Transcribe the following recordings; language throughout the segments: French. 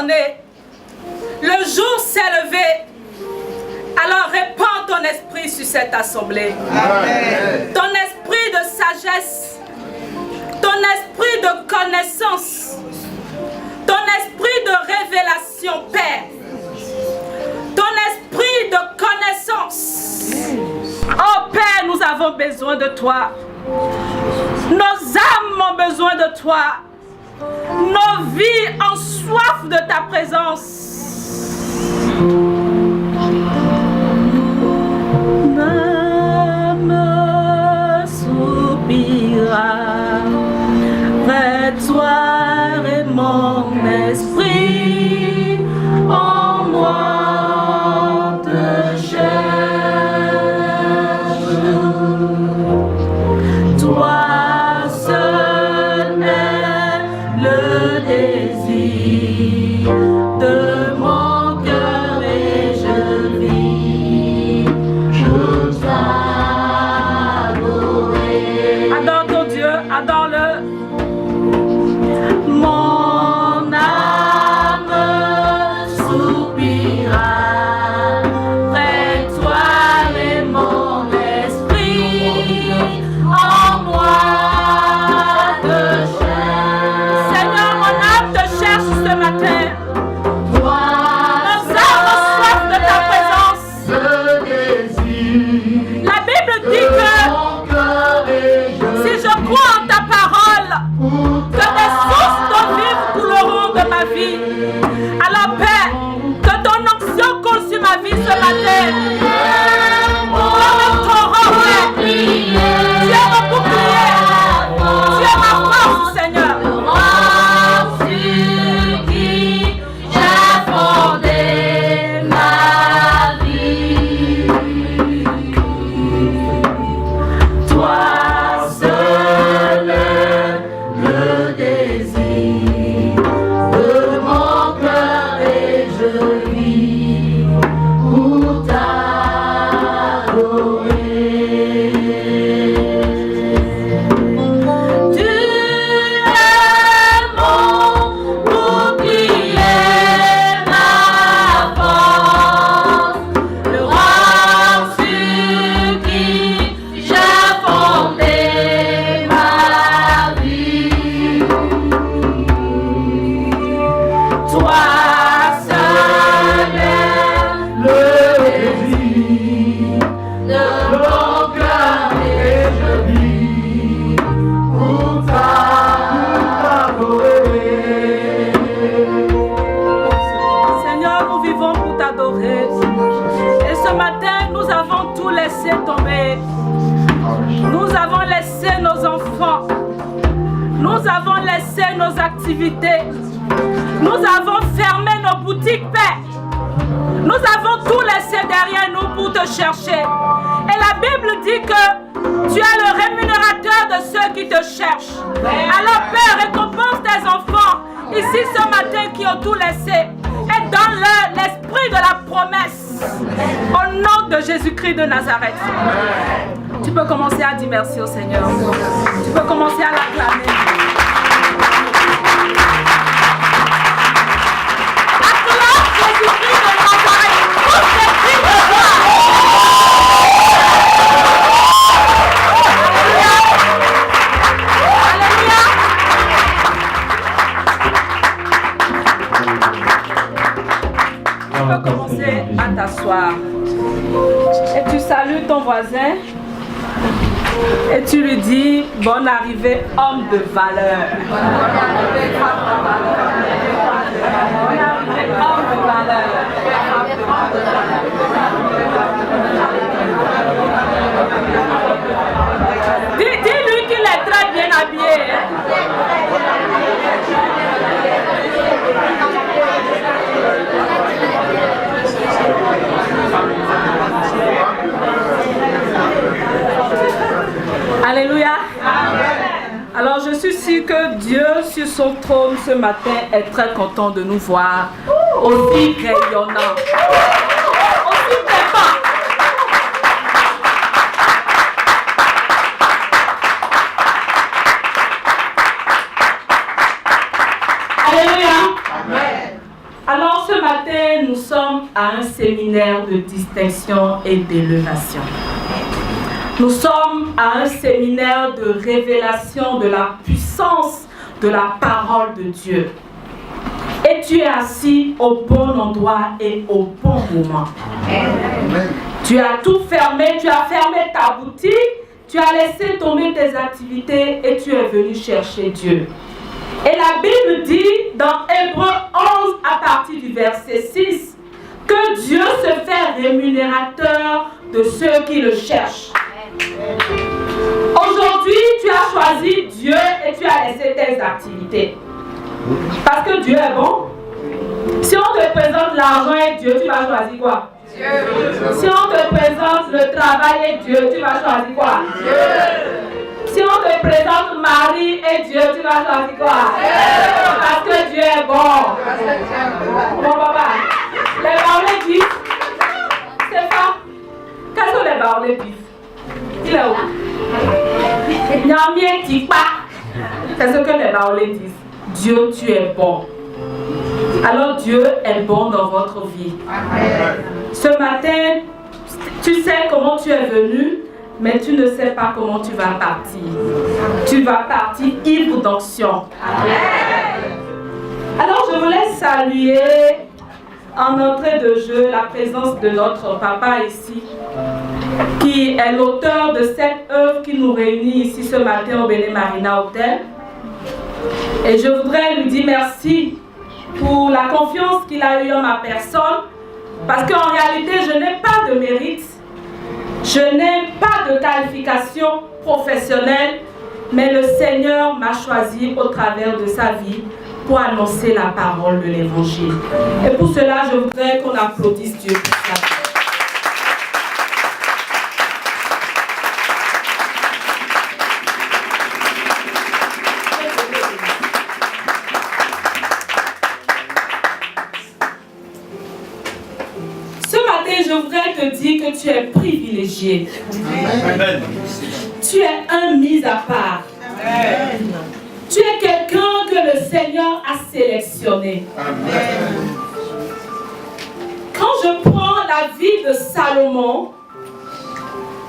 sonné, le jour s'est levé. Alors répands ton esprit sur cette assemblée. Amen. Ton esprit de sagesse, ton esprit de connaissance, ton esprit de révélation, Père. Ton esprit de connaissance. Oh Père, nous avons besoin de toi. Nos âmes ont besoin de toi. Nos vies ont soif de ta présence. L'âme soupira près de toi et mon esprit en moi te cherche. Toi seul est le désir de mon cœur et je vis juste adorer. Adore ton Dieu, adore-le. Mon âme soupira près de toi et mon esprit en moi te cherche. Seigneur, mon âme te cherche ce matin. Nos âmes ont soif de ta présence. La Bible dit que si je crois en ta parole, que des sources d'eau vive couleront de ma vie. Alors Père, que ton onction coule sur ma vie ce matin. Comme un torrent, Père. Tu es mon bouclier. Tu es ma force, Seigneur. Sur qui j'ai fondé ma vie. Toi seul est le désir de mon cœur et je vis pour t'adorer. Tu es mon bouclier, ma force, le roc sur qui j'ai fondé ma vie. Toi seul est le désir de mon cœur et je vis pour t'adorer. Seigneur, nous vivons pour t'adorer. Et ce matin, nous avons tout laissé tomber. Nous avons laissé nos enfants. Nous avons laissé nos activités. Nous avons fermé nos boutiques, Père. Nous avons tout laissé derrière nous pour te chercher. Et la Bible dit que tu es le rémunérateur de ceux qui te cherchent. Alors Père, récompense tes enfants ici ce matin qui ont tout laissé. Et donne-leur l'esprit de la promesse. Au nom de Jésus-Christ de Nazareth. Tu peux commencer à dire merci au Seigneur. Tu peux commencer à l'acclamer. Acclame Jésus-Christ de Nazareth. Tous les cris de joie. Alléluia. Tu peux commencer à t'asseoir. Et tu salues ton voisin. Et tu lui dis, bonne arrivée, homme de valeur. Bonne arrivée, homme de valeur. Dis-lui qu'il est très bien habillé. Alléluia. Alors je suis sûre que Dieu sur son trône ce matin est très content de nous voir aussi rayonnants, aussi vivants. Alléluia. Amen. Alors ce matin, nous sommes à un séminaire de distinction et d'élévation. Nous sommes à un séminaire de révélation de la puissance de la parole de Dieu. Et tu es assis au bon endroit et au bon moment. Amen. Tu as tout fermé, tu as fermé ta boutique, tu as laissé tomber tes activités et tu es venu chercher Dieu. Et la Bible dit dans Hébreux 11 à partir du verset 6 que Dieu se fait rémunérateur de ceux qui le cherchent. Aujourd'hui, tu as choisi Dieu et tu as laissé tes activités. Parce que Dieu est bon. Si on te présente l'argent et Dieu, tu vas choisir quoi? Dieu. Si on te présente le travail et Dieu, tu vas choisir quoi? Dieu. Si on te présente Marie et Dieu, tu vas choisir quoi? Dieu. Parce que Dieu est bon. Bon papa, les baoulés disent, c'est pas. Qu'est-ce que les baoulés disent? Il est où? Nyamien dit pas. C'est ce que les baoulés disent. Dieu, tu es bon. Alors Dieu est bon dans votre vie. Amen. Ce matin, tu sais comment tu es venu, mais tu ne sais pas comment tu vas partir. Tu vas partir ivre d'onction. Alors je voulais saluer en entrée de jeu la présence de notre papa ici, qui est l'auteur de cette œuvre qui nous réunit ici ce matin au Béné Marina Hotel. Et je voudrais lui dire merci pour la confiance qu'il a eue en ma personne, parce qu'en réalité, je n'ai pas de mérite, je n'ai pas de qualification professionnelle, mais le Seigneur m'a choisi au travers de sa vie pour annoncer la parole de l'Évangile. Et pour cela, je voudrais qu'on applaudisse Dieu pour ça. Je voudrais te dire que tu es privilégié. Amen. Tu es un mis à part. Amen. Tu es quelqu'un que le Seigneur a sélectionné. Amen. Quand je prends la vie de Salomon,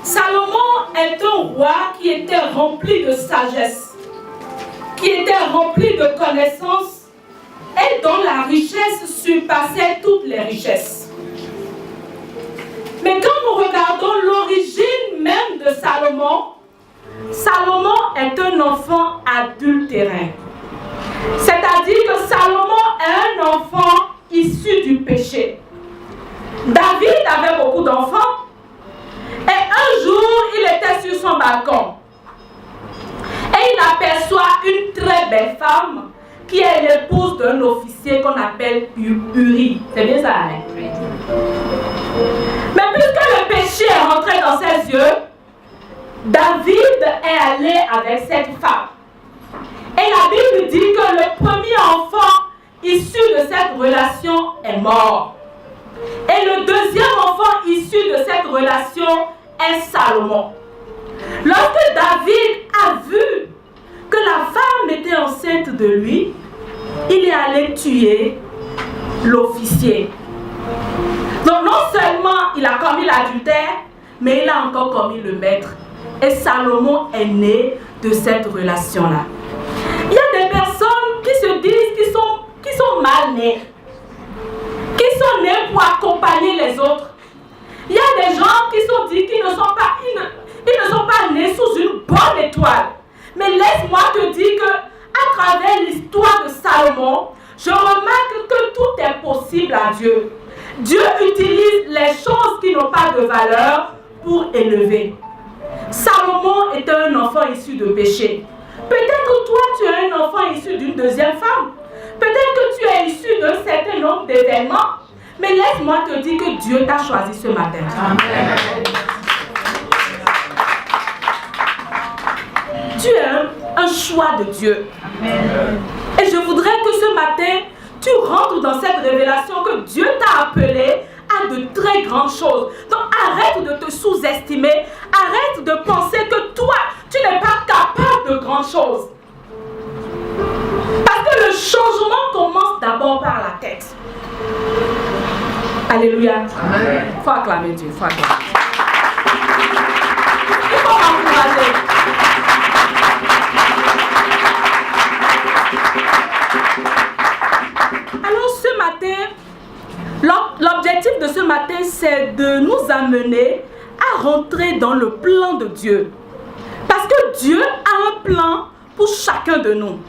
Salomon est un roi qui était rempli de sagesse, qui était rempli de connaissances et dont la richesse surpassait toutes les richesses. Mais quand nous regardons l'origine même de Salomon, Salomon est un enfant adultérin. C'est-à-dire que Salomon est un enfant issu du péché. David avait beaucoup d'enfants et un jour il était sur son balcon et il aperçoit une très belle femme qui est l'épouse d'un officier qu'on appelle Uri. C'est bien ça, hein? Mais puisque le péché est rentré dans ses yeux, David est allé avec cette femme. Et la Bible dit que le premier enfant issu de cette relation est mort. Et le deuxième enfant issu de cette relation est Salomon. Lorsque David a vu que la femme était enceinte de lui, il est allé tuer l'officier. Donc non seulement il a commis l'adultère, mais il a encore commis le maître. Et Salomon est né de cette relation-là. Il y a des personnes qui se disent qu'ils sont mal nés, qui sont nés pour accompagner les autres. Il y a des gens qui sont dit qu'ils ne sont pas nés sous une bonne étoile. Mais laisse-moi te dire que à travers l'histoire de Salomon, je remarque que tout est possible à Dieu. Dieu utilise les choses qui n'ont pas de valeur pour élever. Salomon est un enfant issu de péché. Peut-être que toi, tu es un enfant issu d'une deuxième femme. Peut-être que tu es issu d'un certain nombre d'événements. Mais laisse-moi te dire que Dieu t'a choisi ce matin. Amen. Tu es un choix de Dieu. Amen. Et je voudrais que ce matin, tu rentres dans cette révélation que Dieu t'a appelé à de très grandes choses. Donc arrête de te sous-estimer. Arrête de penser que toi, tu n'es pas capable de grandes choses. Parce que le changement commence d'abord par la tête. Alléluia. Il faut acclamer Dieu. Il faut acclamer. Il faut m'encourager. Alors ce matin, l'objectif de ce matin, c'est de nous amener à rentrer dans le plan de Dieu. Parce que Dieu a un plan pour chacun de nous.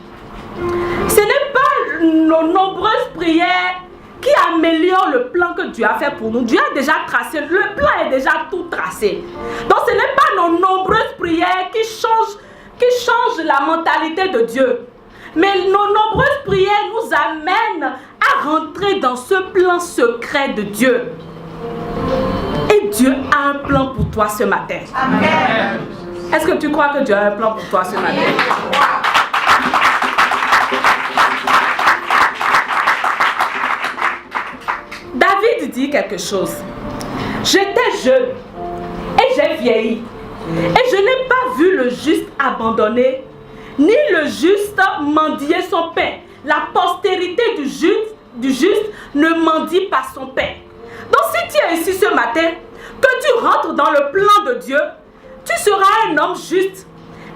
Ce n'est pas nos nombreuses prières qui améliorent le plan que Dieu a fait pour nous. Dieu a déjà tracé, le plan est déjà tout tracé. Donc ce n'est pas nos nombreuses prières qui changent la mentalité de Dieu. Mais nos nombreuses prières nous amènent à rentrer dans ce plan secret de Dieu. Et Dieu a un plan pour toi ce matin. Amen. Est-ce que tu crois que Dieu a un plan pour toi ce matin? David dit quelque chose. J'étais jeune et j'ai vieilli. Et je n'ai pas vu le juste abandonné, ni le juste mendier son pain. La postérité du juste ne mendie pas son pain. Donc si tu es ici ce matin, que tu rentres dans le plan de Dieu, tu seras un homme juste.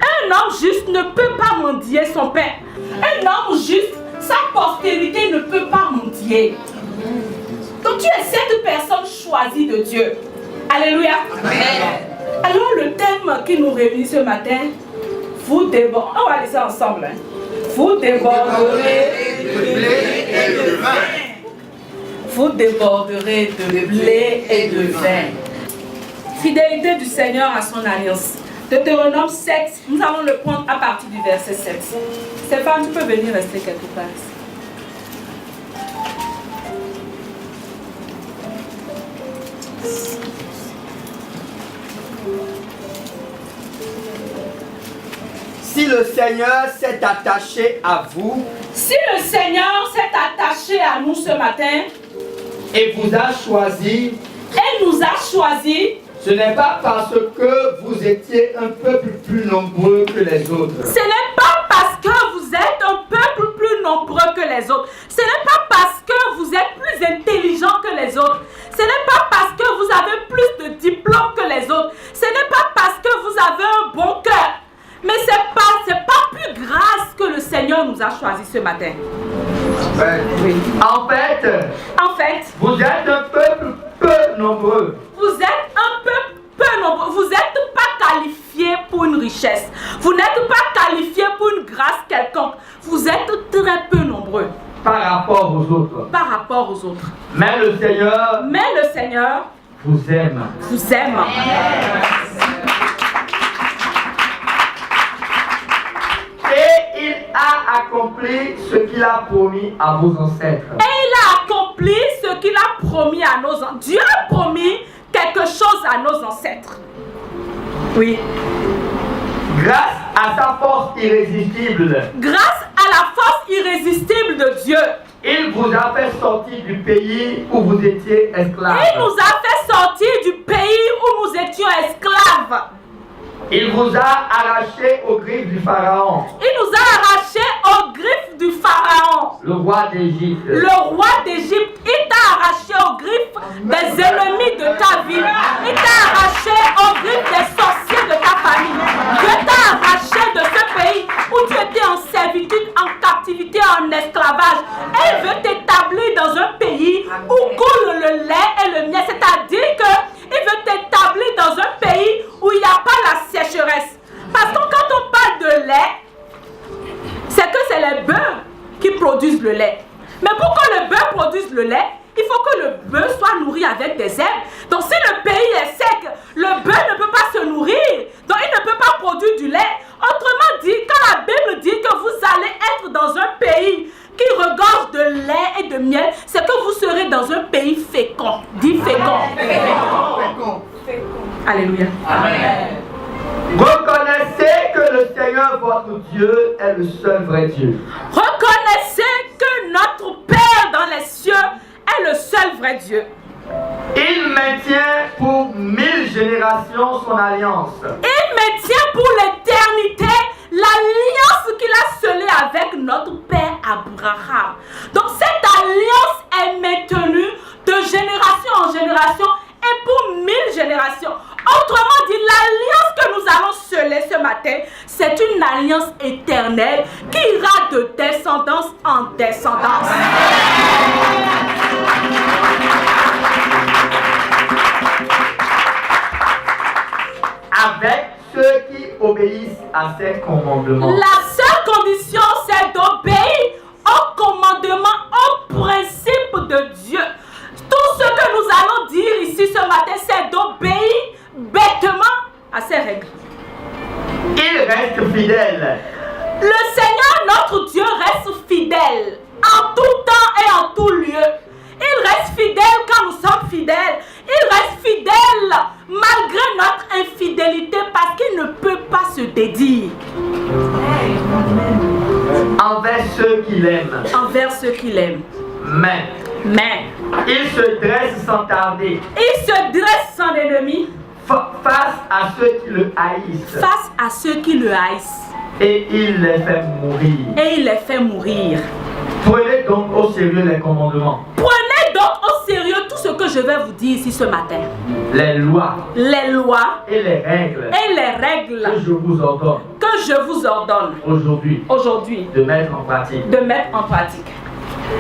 Un homme juste ne peut pas mendier son pain. Un homme juste, sa postérité ne peut pas mendier. Donc tu es cette personne choisie de Dieu. Alléluia. Amen. Alors le thème qui nous réunit ce matin, vous déborderez, on va laisser ensemble. Hein. Vous déborderez de blé et de vin. Vous déborderez de blé et de vin. Fidélité du Seigneur à son alliance. Deutéronome 7, nous allons le prendre à partir du verset 7. Stéphane, tu peux venir rester quelque part. Si le Seigneur s'est attaché à vous, si le Seigneur s'est attaché à nous ce matin et vous a choisi, et nous a choisis, ce n'est pas parce que vous étiez un peuple plus nombreux que les autres. Ce n'est pas parce que vous êtes un peuple plus nombreux que les autres. Ce n'est pas parce que vous êtes plus intelligent que les autres. Ce n'est pas parce que vous avez plus de diplômes que les autres. Ce n'est pas parce que vous avez un bon cœur. Mais ce n'est pas plus grâce que le Seigneur nous a choisis ce matin. Oui. En fait, vous êtes un peuple peu nombreux. Vous êtes un peuple peu nombreux. Vous n'êtes pas qualifié pour une richesse. Vous n'êtes pas qualifié pour une grâce quelconque. Vous êtes très peu nombreux. Par rapport aux autres. Par rapport aux autres. Mais le Seigneur vous aime. Vous aime. Et il a accompli ce qu'il a promis à vos ancêtres. Et il a accompli ce qu'il a promis à nos ancêtres. Dieu a promis quelque chose à nos ancêtres. Oui. Grâce à sa force irrésistible. Grâce à la force irrésistible de Dieu. Il vous a fait sortir du pays où vous étiez esclaves. Il nous a fait sortir du pays où nous étions esclaves. Il vous a arraché aux griffes du Pharaon. Il nous a arraché aux griffes du Pharaon. Le roi d'Égypte. Le roi d'Égypte. Il t'a arraché aux griffes des ennemis de ta vie. Il t'a arraché aux griffes des sorciers de ta famille. Dieu t'a arraché de ce pays où tu étais en servitude, en captivité, en esclavage. Et il veut t'établir dans un pays où coule le lait et le miel. C'est-à-dire qu'il veut t'établir dans un pays où il n'y a pas la sécheresse. Parce que quand on parle de lait, c'est que c'est les bœufs qui produisent le lait. Mais pour que le bœuf produise le lait, il faut que le bœuf soit nourri avec des herbes. Donc si le pays est sec, le bœuf ne peut pas se nourrir. Donc il ne peut pas produire du lait. Autrement dit, quand la Bible dit que vous allez être dans un pays qui regorge de lait et de miel, c'est que vous serez dans un pays fécond. Dis fécond. Fécond. Alléluia. Amen. Reconnaissez que le Seigneur votre Dieu est le seul vrai Dieu. Reconnaissez que notre Père dans les cieux est le seul vrai Dieu. Il maintient pour 1000 générations son alliance. Il maintient pour l'éternité l'alliance qu'il a scellée avec notre Père Abraham. Donc cette alliance est maintenue de génération c'est une alliance éternelle qui ira de descendance en descendance. Avec ceux qui obéissent à ses commandements. La seule condition, c'est d'obéir aux commandements, aux principes de Dieu. Tout ce que nous allons dire ici ce matin, c'est d'obéir bêtement à ses règles. Il reste fidèle. Le Seigneur, notre Dieu, reste fidèle en tout temps et en tout lieu. Il reste fidèle quand nous sommes fidèles. Il reste fidèle malgré notre infidélité parce qu'il ne peut pas se dédire. Envers ceux qu'il aime. Envers ceux qu'il aime. Mais il se dresse sans tarder. Il se dresse sans ennemi. Face à ceux qui le haïssent. Face à ceux qui le haïssent. Et il les fait mourir. Et il les fait mourir. Prenez donc au sérieux les commandements. Prenez donc au sérieux tout ce que je vais vous dire ici ce matin. Les lois. Les lois. Et les règles. Et les règles. Que je vous ordonne. Que je vous ordonne. Aujourd'hui. De mettre en pratique. De mettre en pratique.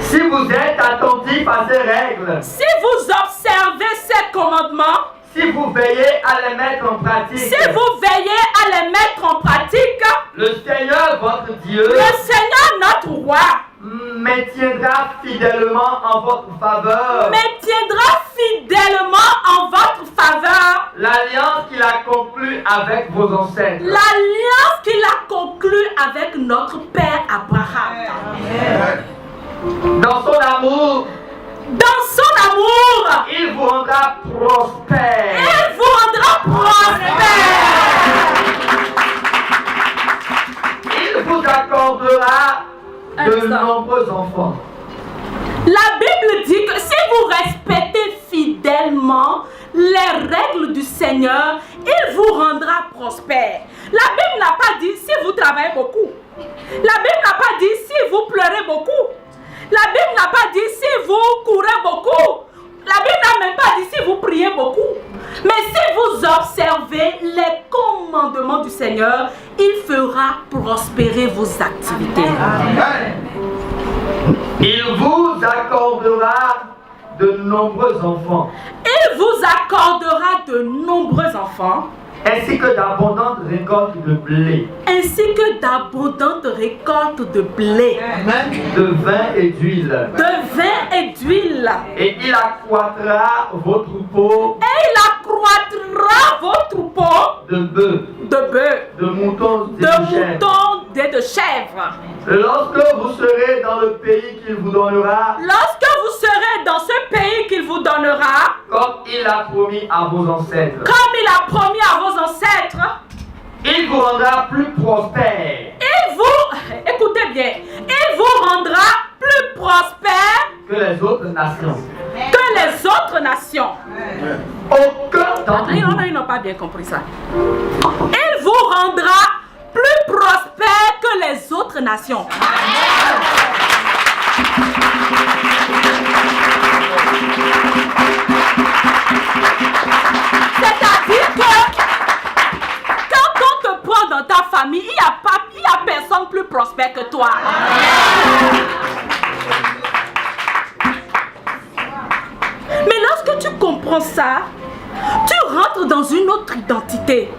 Si vous êtes attentif à ces règles. Si vous observez ces commandements. Si vous veillez à les mettre en pratique. Si vous veillez à les mettre en pratique. Le Seigneur votre Dieu. Le Seigneur notre roi. Maintiendra fidèlement en votre faveur. Maintiendra fidèlement en votre faveur. L'alliance qu'il a conclue avec vos ancêtres. L'alliance qu'il a conclue avec notre Père Abraham. Dans son amour. Dans son amour. Il vous rendra prospère. Il vous rendra prospère. Il vous accordera de nombreux enfants. La Bible dit que si vous respectez fidèlement les règles du Seigneur, il vous rendra prospère. La Bible n'a pas dit si vous travaillez beaucoup. La Bible n'a pas dit si vous pleurez beaucoup. La Bible n'a pas dit si vous courez beaucoup. La Bible n'a même pas dit si vous priez beaucoup. Mais si vous observez les commandements du Seigneur, il fera prospérer vos activités. Amen. Il vous accordera de nombreux enfants. Il vous accordera de nombreux enfants. Ainsi que d'abondantes récoltes de blé. Ainsi que d'abondantes récoltes de blé. Amen. De vin et d'huile. De vin et d'huile. Et il accroîtra vos troupeaux. Et il accroîtra vos troupeaux. De bœufs. De bœufs. De moutons et de moutons et de chèvres. Lorsque vous serez dans le pays qu'il vous donnera. Lorsque vous serez dans ce pays qu'il vous donnera. Comme il a promis à vos ancêtres. Comme il a promis à vos ancêtres. Il vous rendra plus prospère. Il vous, écoutez bien, il vous rendra plus prospère que les autres nations. Que les autres nations. Aucun d'entre vous. Ils n'ont pas bien compris ça. Il vous rendra plus prospère que les autres nations. C'est-à-dire que quand on te prend dans ta famille, il n'y a personne plus prospère que toi. Mais lorsque tu comprends ça, tu rentres dans une autre identité.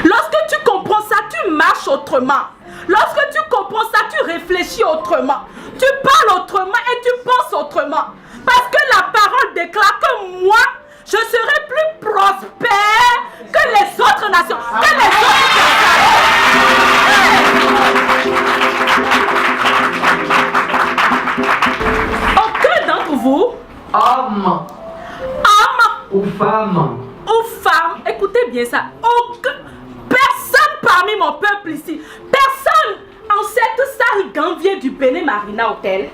Lorsque tu comprends ça, tu marches autrement. Lorsque tu comprends ça, tu réfléchis autrement. Tu parles autrement et tu penses autrement. Parce que la parole déclare que moi, je serai plus prospère que les autres nations. Que les autres nations. Aucun d'entre vous, homme ou femme, écoutez bien ça, personne parmi mon peuple ici, personne en cette salle Ganvier du Bénin Marina Hotel,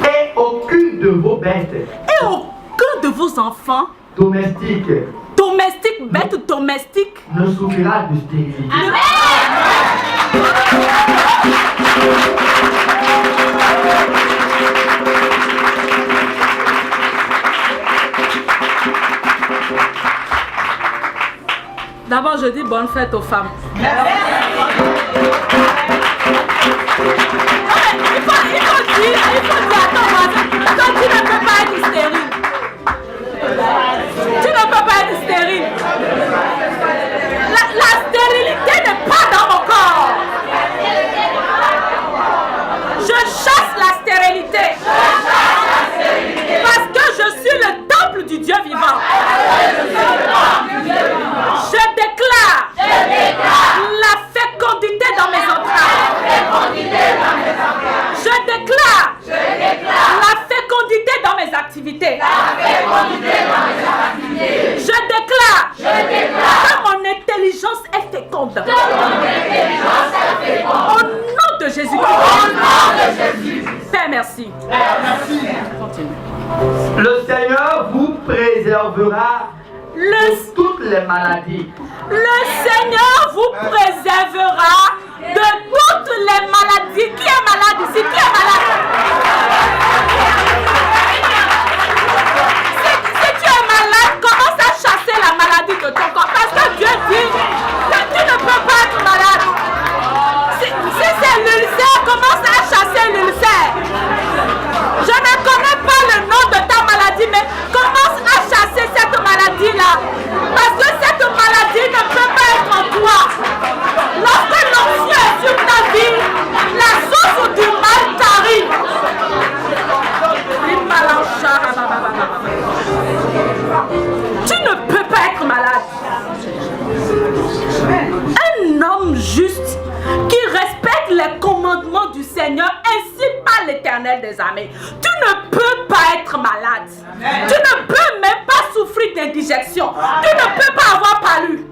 et aucune de vos bêtes, et aucun de vos enfants domestiques, bêtes domestiques, ne souffrira de stérilité. D'abord, je dis bonne fête aux femmes. Il faut dire à ton voisin, toi tu ne peux pas être stérile. Tu ne peux pas être stérile. La stérilité n'est pas dans mon corps. Je chasse la stérilité. Parce que je suis le temple du Dieu vivant. Je déclare la fécondité dans mes entrailles. Je déclare la fécondité dans mes activités. Je déclare que mon intelligence est féconde. Au nom de Jésus-Christ. Père, merci. Continue. Le Seigneur vous préservera de toutes les maladies. Le Seigneur vous préservera de toutes les maladies. Qui est malade ici? Qui est malade? Si tu es malade, commence à chasser la maladie de ton corps. Parce que Dieu dit que tu ne peux pas être malade. Si c'est l'ulcère, commence à chasser l'ulcère. Je ne connais pas le nom de ta maladie, mais commence à chasser cette maladie-là. Parce que cette maladie ne peut pas être en toi. Lorsque l'onction est sur ta vie, la source du mal t'arrive. Tu ne peux pas être malade. Un homme juste qui respecte les commandements du Seigneur ainsi par l'Éternel des armées. Tu ne peux pas être malade. Tu ne peux même pas souffrir d'indigestion. Tu ne peux pas avoir palu.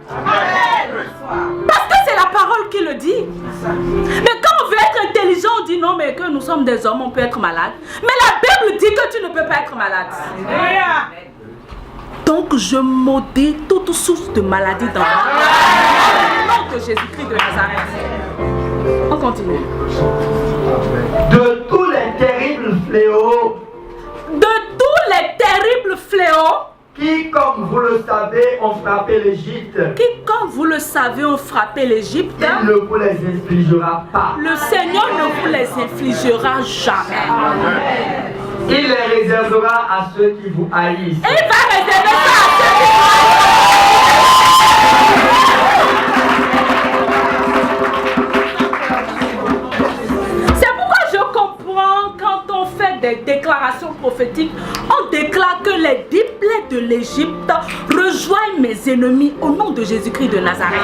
Parce que c'est la parole qui le dit. Mais quand on veut être intelligent, on dit non, mais que nous sommes des hommes, on peut être malade. Mais la Bible dit que tu ne peux pas être malade. Donc je maudis toute source de maladie dans le nom de Jésus-Christ de Nazareth. On continue. De tous les terribles fléaux. De tous les terribles fléaux. Qui, comme vous le savez, ont frappé l'Égypte. Qui, comme vous le savez, ont frappé l'Égypte. Il ne vous les infligera pas. Le Seigneur ne vous les infligera jamais. Il les réservera à ceux qui vous haïssent. Et il va réserver ça à ceux qui vous haïssent. C'est pourquoi je comprends quand on fait des déclarations prophétiques, on déclare que les 10 plaies de l'Égypte rejoignent mes ennemis au nom de Jésus-Christ de Nazareth.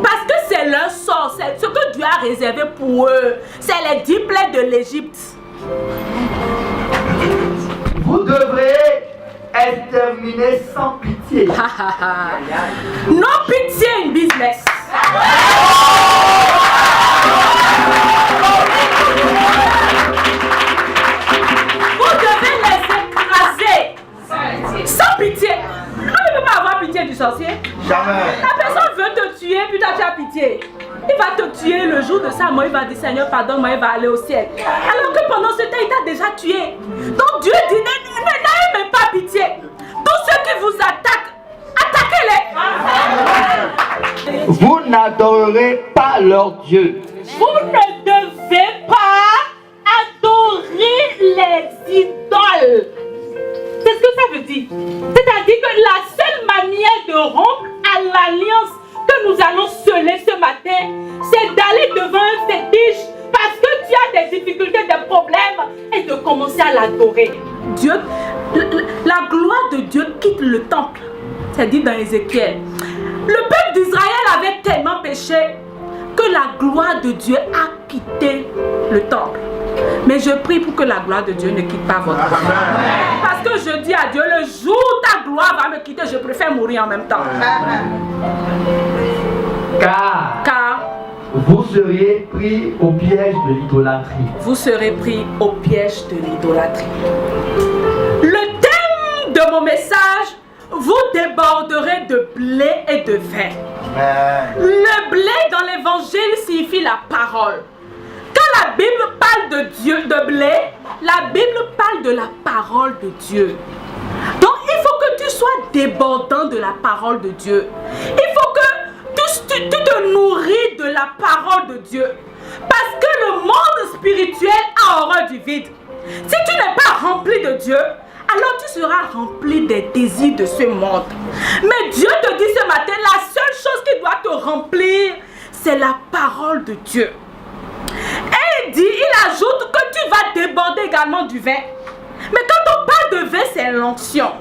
Parce que c'est leur sort, c'est ce que Dieu a réservé pour eux. C'est les 10 plaies de l'Égypte. Vous devrez exterminer sans pitié. No pitié in business. Vous devez les écraser sans pitié. On ne peut pas avoir pitié du sorcier. Jamais. La personne veut te tuer, puis toi tu as pitié. Il va te tuer le jour de sa mort, il va dire Seigneur pardonne-moi, il va aller au ciel. Alors que pendant ce temps, il t'a déjà tué. Donc Dieu dit n'ayez même pas pitié. Tous ceux qui vous attaquent, attaquez-les. Vous n'adorerez pas leur Dieu. Vous ne devez pas adorer les idoles. C'est ce que ça veut dire. C'est-à-dire que la seule manière de rompre à l'alliance que nous allons sceller ce matin, c'est d'aller devant un fétiche parce que tu as des difficultés, des problèmes et de commencer à l'adorer. Dieu, la gloire de Dieu quitte le temple. C'est dit dans Ézéchiel. Le peuple d'Israël avait tellement péché que la gloire de Dieu a quitté le temple. Mais je prie pour que la gloire de Dieu ne quitte pas votre gloire. Parce que je dis à Dieu, le jour où ta gloire va me quitter, je préfère mourir en même temps. Car vous seriez pris au piège de l'idolâtrie. Vous serez pris au piège de l'idolâtrie. Le thème de mon message, vous déborderez de blé et de vin. Le blé dans l'évangile signifie la parole. Quand la Bible parle de Dieu, de blé, la Bible parle de la parole de Dieu. Donc il faut que tu sois débordant de la parole de Dieu. Il faut que tu te nourris de la parole de Dieu. Parce que le monde spirituel a horreur du vide. Si tu n'es pas rempli de Dieu, alors tu seras rempli des désirs de ce monde. Mais Dieu te dit ce matin, la seule chose qui doit te remplir, c'est la parole de Dieu. Et il ajoute que tu vas déborder également du vin. Mais quand on parle de vin, c'est l'onction.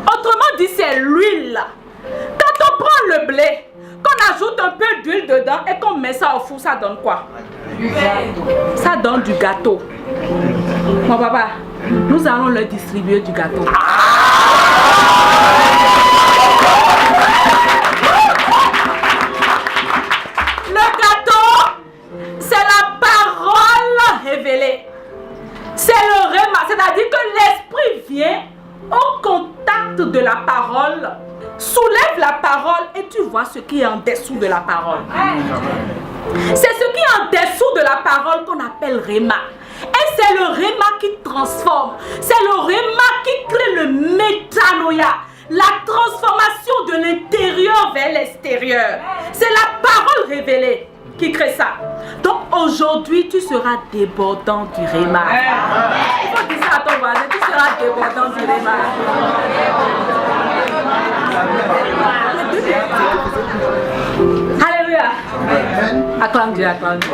Autrement dit, c'est l'huile. Quand on prend le blé, qu'on ajoute un peu d'huile dedans et qu'on met ça au four, ça donne quoi? Ça donne du gâteau. Mon papa, nous allons leur distribuer du gâteau. Le gâteau, c'est la parole révélée. C'est le réma, c'est-à-dire que l'esprit vient au contact de la parole, soulève la parole et tu vois ce qui est en dessous de la parole. C'est ce qui est en dessous de la parole qu'on appelle réma. Et c'est le réma qui transforme. C'est le réma qui crée le métanoïa. La transformation de l'intérieur vers l'extérieur. C'est la parole révélée qui crée ça. Donc aujourd'hui, tu seras débordant du réma. Il faut dire ça à ton voisin, tu seras débordant du réma. Alléluia. Acclame Dieu, acclame Dieu.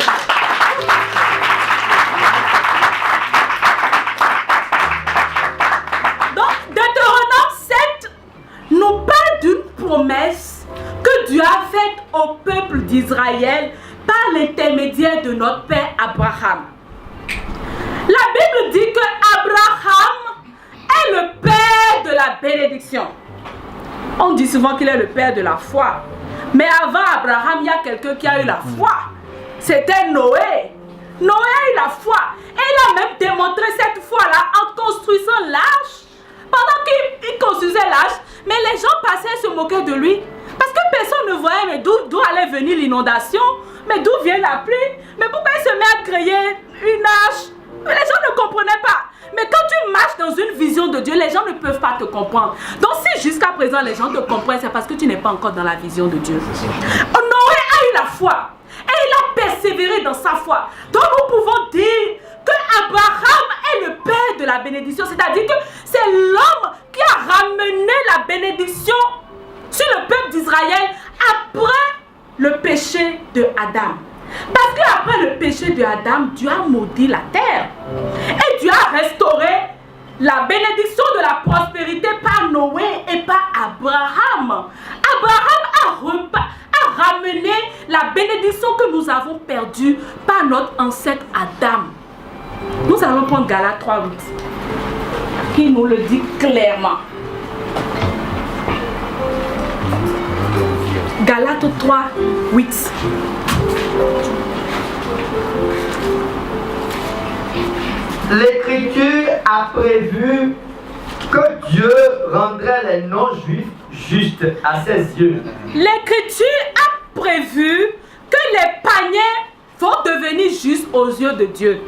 Donc, Deutéronome 7 nous parle d'une promesse que Dieu a faite au peuple d'Israël par l'intermédiaire de notre père Abraham. La Bible dit que Abraham est le père de la bénédiction. On dit souvent qu'il est le père de la foi. Mais avant Abraham, il y a quelqu'un qui a eu la foi. C'était Noé. Noé a eu la foi. Et il a même démontré cette foi-là en construisant l'arche. Pendant qu'il construisait l'arche, mais les gens passaient et se moquaient de lui. Parce que personne ne voyait mais d'où allait venir l'inondation. Mais d'où vient la pluie? Mais pourquoi il se met à créer une arche? Les gens ne comprenaient pas. Mais quand tu marches dans une vision de Dieu, les gens ne peuvent pas te comprendre. Donc si jusqu'à présent les gens te comprennent, c'est parce que tu n'es pas encore dans la vision de Dieu. Noé a eu la foi. Et il a persévéré dans sa foi. Donc nous pouvons dire que Abraham est le père de la bénédiction. C'est-à-dire que c'est l'homme qui a ramené la bénédiction sur le peuple d'Israël après le péché de Adam. Parce qu'après le péché de Adam, Dieu a maudit la terre. Et Dieu a restauré la bénédiction de la prospérité par Noé et par Abraham. Abraham a ramené la bénédiction que nous avons perdue par notre ancêtre Adam. Nous allons prendre Galates 3:8 qui nous le dit clairement. Galates 3:8. L'Écriture a prévu que Dieu rendrait les non-juifs justes à ses yeux. L'Écriture a prévu que les païens vont devenir justes aux yeux de Dieu.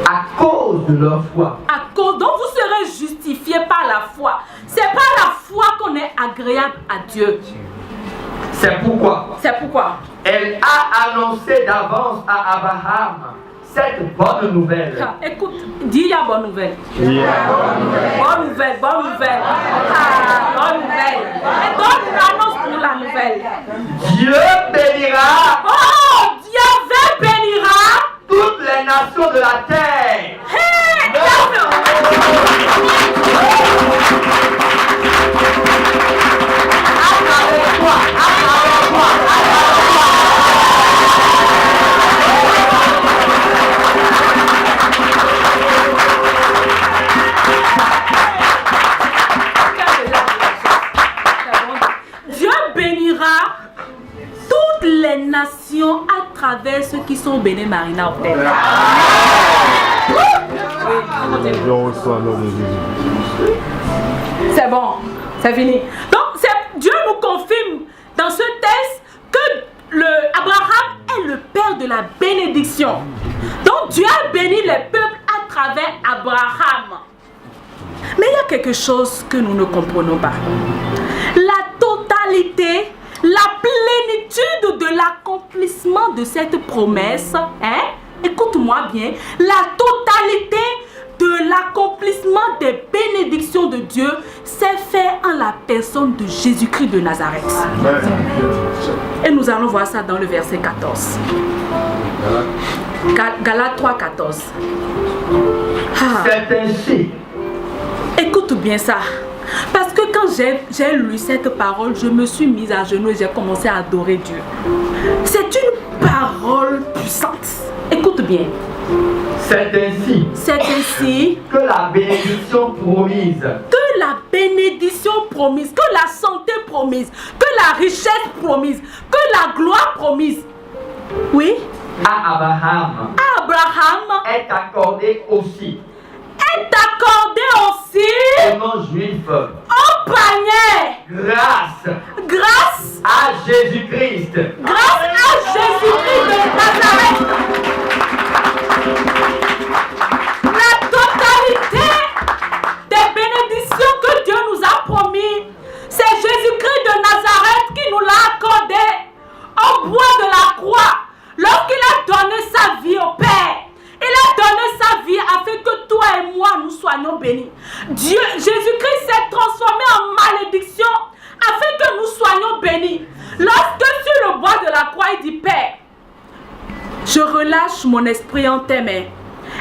À cause de leur foi. Donc vous serez justifiés par la foi. C'est par la foi qu'on est agréable à Dieu. C'est pourquoi. Elle a annoncé d'avance à Abraham cette bonne nouvelle. Écoute, dis il y a bonne nouvelle. Bonne nouvelle. Bonne nouvelle. Et donc nous annonce pour la nouvelle. Dieu bénira. Oh, Dieu bénira toutes les nations de la terre. Dieu bénira toutes les nations à travers ceux qui sont bénis, Marina. C'est bon, c'est fini. Donc Dieu nous confirme dans ce texte que Abraham est le père de la bénédiction. Donc Dieu a béni les peuples à travers Abraham. Mais il y a quelque chose que nous ne comprenons pas. La totalité, la plénitude de l'accomplissement de cette promesse, écoute-moi bien, la totalité de l'accomplissement des bénédictions de Dieu s'est fait en la personne de Jésus-Christ de Nazareth. Et nous allons voir ça dans le verset 14. Galates 3, 14. C'est ainsi. Écoute bien ça. Parce que quand j'ai lu cette parole, je me suis mise à genoux et j'ai commencé à adorer Dieu. C'est une parole puissante. Écoute bien. C'est ainsi. C'est ainsi que la bénédiction promise. Que la bénédiction promise, que la santé promise, que la richesse promise, que la gloire promise. Oui. À Abraham. Est accordée aussi. Est accordée aussi. Au non-juif. Au panier. Grâce. À Jésus-Christ. Grâce à Jésus-Christ de Nazareth. La totalité des bénédictions que Dieu nous a promis, c'est Jésus-Christ de Nazareth qui nous l'a accordé au bois de la croix. Lorsqu'il a donné sa vie au Père, il a donné sa vie afin que toi et moi nous soyons bénis. Jésus-Christ s'est transformé en malédiction afin que nous soyons bénis. Lorsque sur le bois de la croix, il dit Père, je relâche mon esprit en tes mains.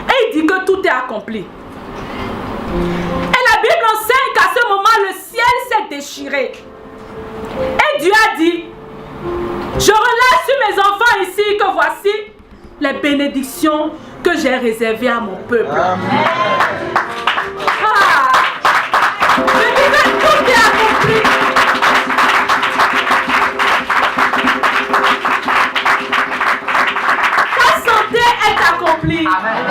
Et il dit que tout est accompli. Et la Bible enseigne qu'à ce moment, le ciel s'est déchiré. Et Dieu a dit, je relâche sur mes enfants ici que voici les bénédictions que j'ai réservées à mon peuple. Amen. Je dis que tout est accompli. Ta santé est accomplie. Amen.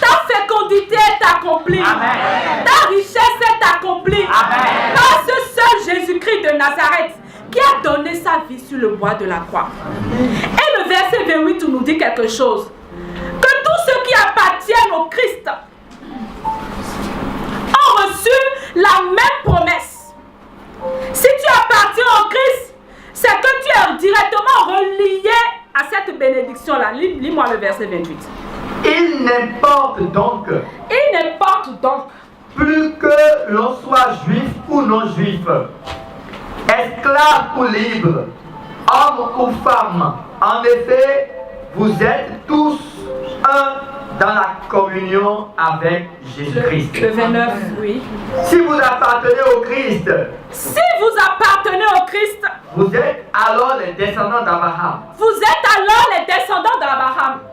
Ta fécondité est accomplie. Amen. Ta richesse est accomplie. Amen. Par ce seul Jésus-Christ de Nazareth qui a donné sa vie sur le bois de la croix. Et le verset 28 nous dit quelque chose. Que tous ceux qui appartiennent au Christ ont reçu la même promesse. Si tu appartiens au Christ, c'est que tu es directement relié à cette bénédiction-là. Lis-moi le verset 28. Il n'importe donc plus que l'on soit juif ou non juif, esclave ou libre, homme ou femme. En effet, vous êtes tous un dans la communion avec Jésus-Christ. Le 29, oui. Si vous appartenez au Christ, vous êtes alors les descendants d'Abraham.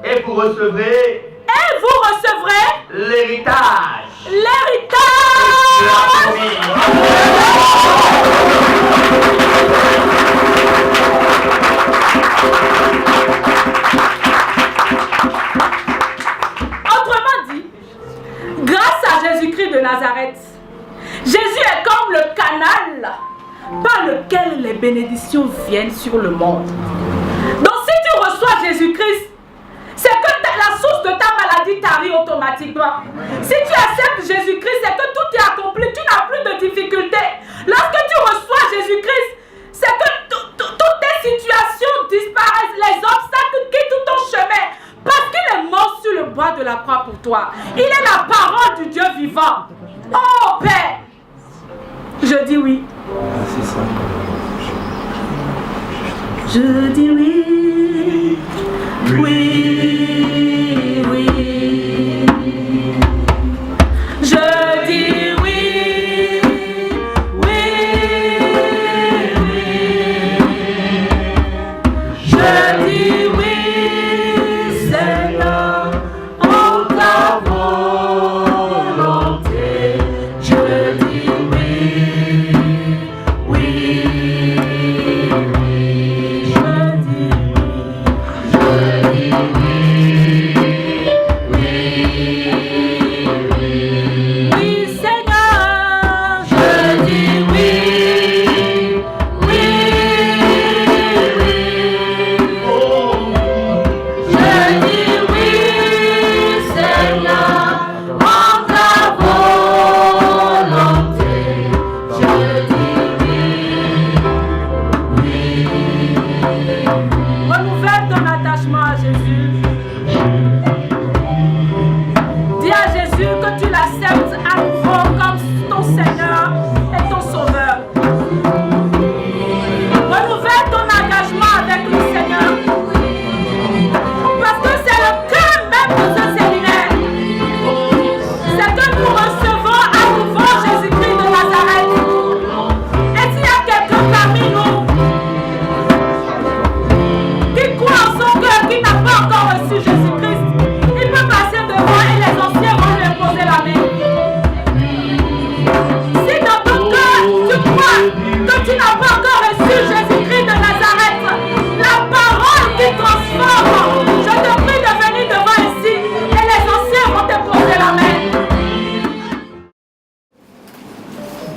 Et vous recevrez l'héritage. Autrement dit, grâce à Jésus-Christ de Nazareth, Jésus est comme le canal par lequel les bénédictions viennent sur le monde. Donc si tu reçois Jésus-Christ, c'est que la source de ta maladie t'arrive automatiquement. Si tu acceptes Jésus-Christ, c'est que tout est accompli, tu n'as plus de difficultés. Lorsque tu reçois Jésus-Christ, c'est que toutes tes situations disparaissent, les obstacles quittent ton chemin. Parce qu'il est mort sur le bois de la croix pour toi. Il est la parole du Dieu vivant. Oh Père, je dis oui. Je dis oui. Oui, oui. Je dis oui. Oui, oui. Je dis oui, Seigneur, en ta volonté. Je dis oui. Oui, oui. Je dis oui. l'acceptes à nouveau comme ton Seigneur et ton Sauveur. Renouvelle ton engagement avec le Seigneur. Parce que c'est le cœur même de ce séminaire. C'est que nous recevons à nouveau Jésus-Christ de Nazareth. Et s'il y a quelqu'un parmi nous qui croit en son cœur, qui n'a pas encore reçu Jésus-Christ, il peut passer devant et les anciens vont lui imposer la main. Si dans ton cœur tu crois que tu n'as pas encore reçu Jésus-Christ de Nazareth, la parole qui transforme, je te prie de venir devant ici et les anciens vont te poser la main.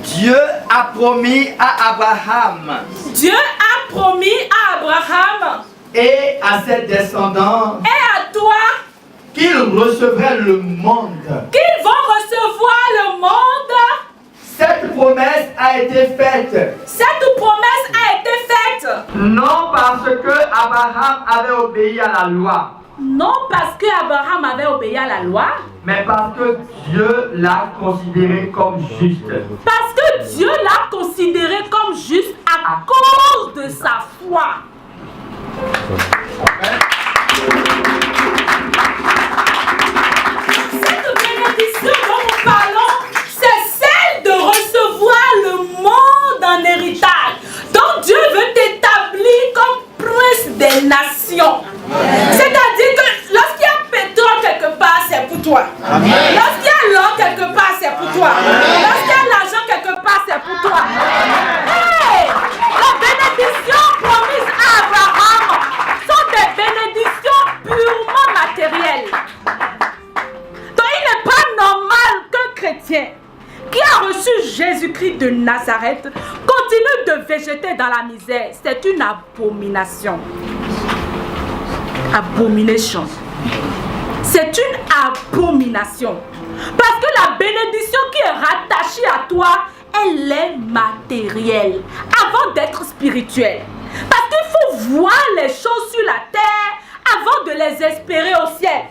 Dieu a promis à Abraham Dieu a promis à Abraham et à ses descendants et à toi qu'ils recevraient le monde. qu'ils vont recevoir le monde. Cette promesse a été faite Cette promesse a été faite non parce que Abraham avait obéi à la loi, non parce que Abraham avait obéi à la loi, mais parce que Dieu l'a considéré comme juste. parce que Dieu l'a considéré comme juste à cause de sa foi. Cette bénédiction dont nous parlons, c'est celle de recevoir le monde en héritage. Donc Dieu veut t'établir comme prince des nations. C'est-à-dire que lorsqu'il y a pétrole quelque part, c'est pour toi. Lorsqu'il y a l'or quelque part, c'est pour toi. Lorsqu'il y a l'argent quelque part, c'est pour toi. Hey! La bénédiction promise à Abraham sont des bénédictions purement matérielles. Donc il n'est pas normal qu'un chrétien qui a reçu Jésus-Christ de Nazareth continue de végéter dans la misère. C'est une abomination. Abomination. C'est une abomination. Parce que la bénédiction qui est rattachée à toi, elle est matérielle avant d'être spirituelle. Parce qu'il faut voir les choses sur la terre avant de les espérer au ciel.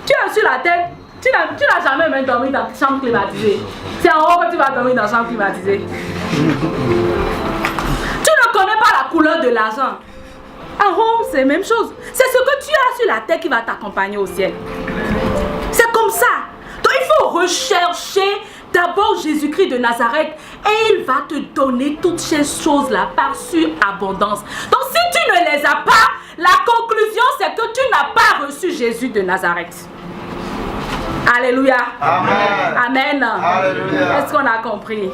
Tu es sur la terre, tu n'as jamais même dormi dans une chambre climatisée. C'est en haut que tu vas dormir dans une chambre climatisée. Tu ne connais pas la couleur de l'argent. En haut, c'est la même chose. C'est ce que tu as sur la terre qui va t'accompagner au ciel. C'est comme ça. Donc il faut rechercher d'abord Jésus-Christ de Nazareth et il va te donner toutes ces choses-là par surabondance. Donc si tu ne les as pas, la conclusion c'est que tu n'as pas reçu Jésus de Nazareth. Alléluia. Amen. Amen. Alléluia. Est-ce qu'on a compris?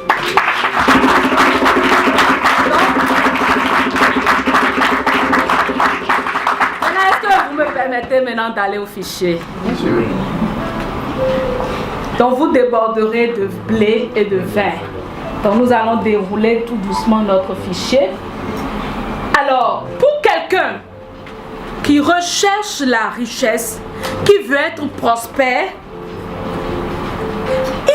Est-ce que vous me permettez maintenant d'aller au fichier? Donc vous déborderez de blé et de vin. Donc nous allons dérouler tout doucement notre fichier. Alors, pour quelqu'un qui recherche la richesse, qui veut être prospère,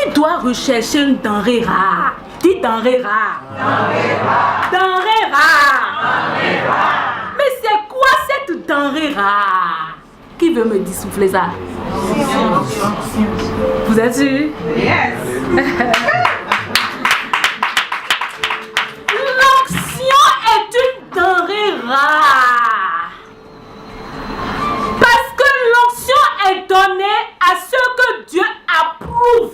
il doit rechercher une denrée rare. Dis denrée rare. Denrée rare. Denrée rare. Denrée rare. Mais c'est quoi cette denrée rare? Qui veut me dissouffler ça? Vous êtes sûr? Yes. L'onction est une denrée rare. Parce que l'onction est donnée à ce que Dieu approuve.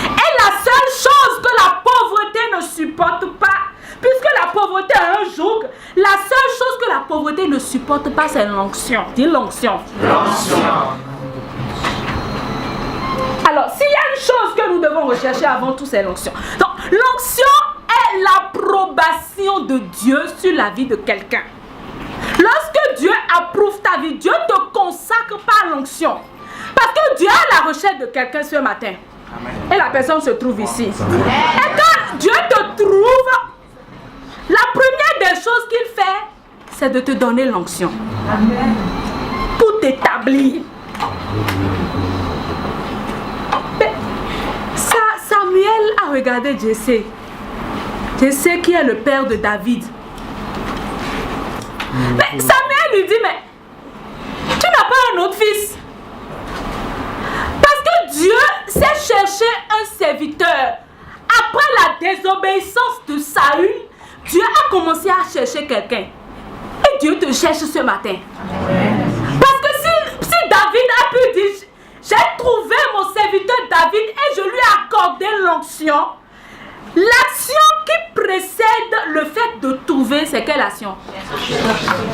Et la seule chose que la pauvreté ne supporte pas, puisque la pauvreté a un joug, la seule chose que la pauvreté ne supporte pas, c'est l'onction. Dis l'onction. L'onction. Alors, s'il y a une chose que nous devons rechercher avant tout, c'est l'onction. Donc, l'onction est l'approbation de Dieu sur la vie de quelqu'un. Lorsque Dieu approuve ta vie, Dieu te consacre par l'onction. Parce que Dieu est à la recherche de quelqu'un ce matin. Et la personne se trouve ici. Et quand Dieu te trouve, la première des choses qu'il fait, c'est de te donner l'onction. Pour t'établir. Samuel a regardé Jessé. Jessé qui est le père de David. Mais Samuel lui dit, mais tu n'as pas un autre fils. Parce que Dieu désobéissance de Saül, Dieu a commencé à chercher quelqu'un. Et Dieu te cherche ce matin. Parce que si David a pu dire, j'ai trouvé mon serviteur David et je lui ai accordé l'onction. L'action qui précède le fait de trouver, c'est quelle action?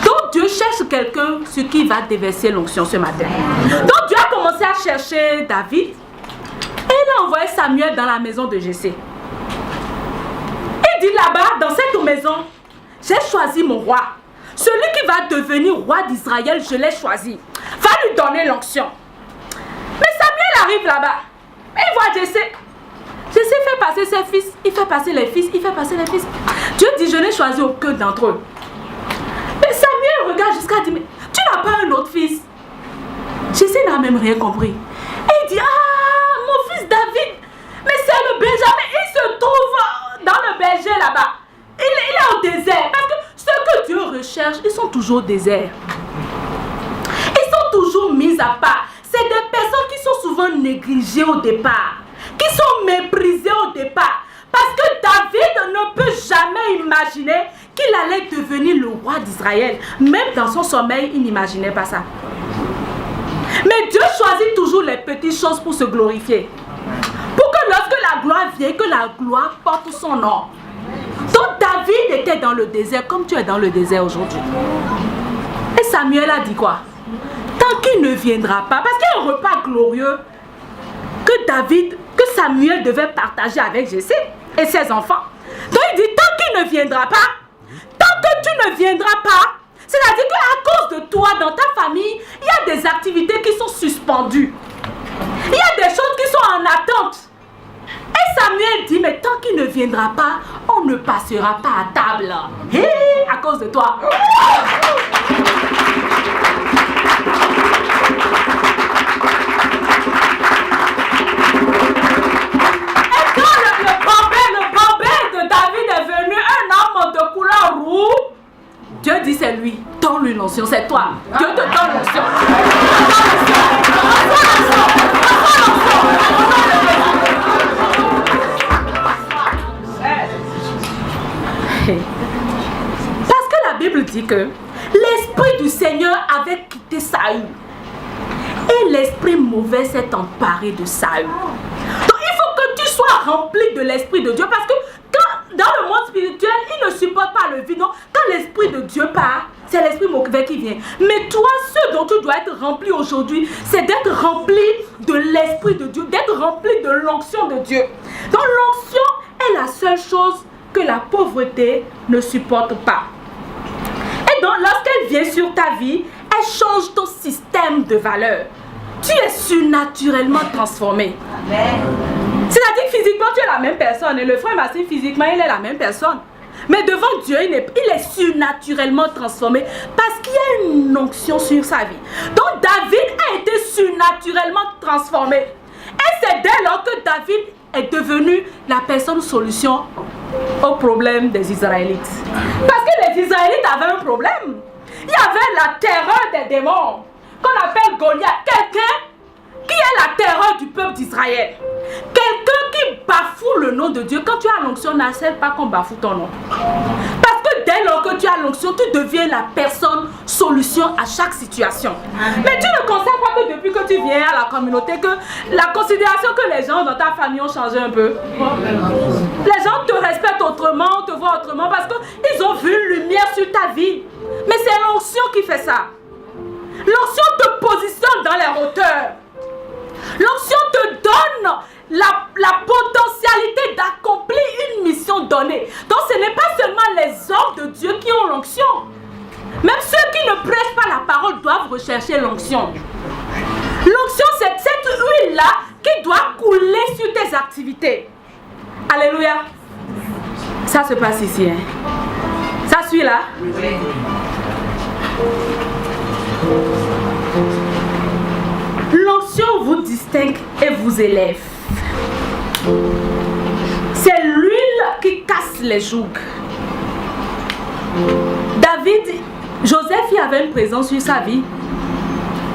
Donc Dieu cherche quelqu'un sur qui va déverser l'onction ce matin. Donc Dieu a commencé à chercher David. Et il a envoyé Samuel dans la maison de Jessé. Il dit là-bas, dans cette maison, j'ai choisi mon roi. Celui qui va devenir roi d'Israël, je l'ai choisi. Va lui donner l'onction. Mais Samuel arrive là-bas. Et il voit Jessé. Jessé fait passer ses fils. Il fait passer les fils. Il fait passer les fils. Dieu dit, je n'ai choisi aucun d'entre eux. Mais Samuel regarde jusqu'à dire, mais tu n'as pas un autre fils. Jessé n'a même rien compris. Et il dit, ah, mon fils David. Mais c'est le Benjamin. Il se trouve dans le berger là-bas. Il est au désert. Parce que ceux que Dieu recherche, ils sont toujours au désert. Ils sont toujours mis à part. C'est des personnes qui sont souvent négligées au départ. Qui sont méprisées au départ. Parce que David ne peut jamais imaginer qu'il allait devenir le roi d'Israël. Même dans son sommeil, il n'imaginait pas ça. Mais Dieu choisit toujours les petites choses pour se glorifier. Pour que lorsque la gloire vient, que la gloire porte son nom. Donc David était dans le désert comme tu es dans le désert aujourd'hui. Et Samuel a dit quoi? Tant qu'il ne viendra pas, parce qu'il y a un repas glorieux que Samuel devait partager avec Jessé et ses enfants. Donc il dit, tant qu'il ne viendra pas, tant que tu ne viendras pas, c'est-à-dire qu'à cause de toi, dans ta famille, il y a des activités qui sont suspendues. Il y a des choses qui sont en attente. Et Samuel dit, mais tant qu'il ne viendra pas, on ne passera pas à table. À cause de toi. Et quand le bambin de David est venu, un homme de couleur rouge, Dieu dit c'est lui. Donne-lui l'onction, c'est toi. Dieu te donne l'onction. Parce que la Bible dit que l'esprit du Seigneur avait quitté Saül et l'esprit mauvais s'est emparé de Saül. Donc il faut que tu sois rempli de l'esprit de Dieu, parce que quand, dans le monde spirituel, il ne supporte pas le vide. Donc quand l'esprit de Dieu part, c'est l'esprit mauvais qui vient. Mais toi, ce dont tu dois être rempli aujourd'hui, c'est d'être rempli de l'esprit de Dieu, d'être rempli de l'onction de Dieu. Donc l'onction est la seule chose que la pauvreté ne supporte pas. Et donc lorsqu'elle vient sur ta vie, elle change ton système de valeurs. Tu es surnaturellement transformé. C'est-à-dire que physiquement tu es la même personne. Et le frère Massif, physiquement il est la même personne. Mais devant Dieu, il est surnaturellement transformé parce qu'il y a une onction sur sa vie. Donc David a été surnaturellement transformé. Et c'est dès lors que David est devenu la personne solution au problème des Israélites. Parce que les Israélites avaient un problème. Il y avait la terreur des démons qu'on appelle Goliath. Quelqu'un qui est la terreur du peuple d'Israël. Quelqu'un qui bafoue le nom de Dieu. Quand tu as l'onction, n'accepte pas qu'on bafoue ton nom. Parce que dès lors que tu as l'onction, tu deviens la personne solution à chaque situation. Mais tu ne constates pas que depuis que tu viens à la communauté, que la considération que les gens dans ta famille ont changé un peu. Les gens te respectent autrement, te voient autrement parce qu'ils ont vu une lumière sur ta vie. Mais c'est l'onction qui fait ça. L'onction te positionne dans les hauteurs. L'onction te donne la potentialité d'accomplir une mission donnée. Donc ce n'est pas seulement les hommes de Dieu qui ont l'onction. Même ceux qui ne prêchent pas la parole doivent rechercher l'onction. L'onction, c'est cette huile-là qui doit couler sur tes activités. Alléluia. Ça se passe ici. Hein? Ça suit là? Oui. L'onction vous distingue et vous élève. C'est l'huile qui casse les jougs. Joseph, il avait une présence sur sa vie.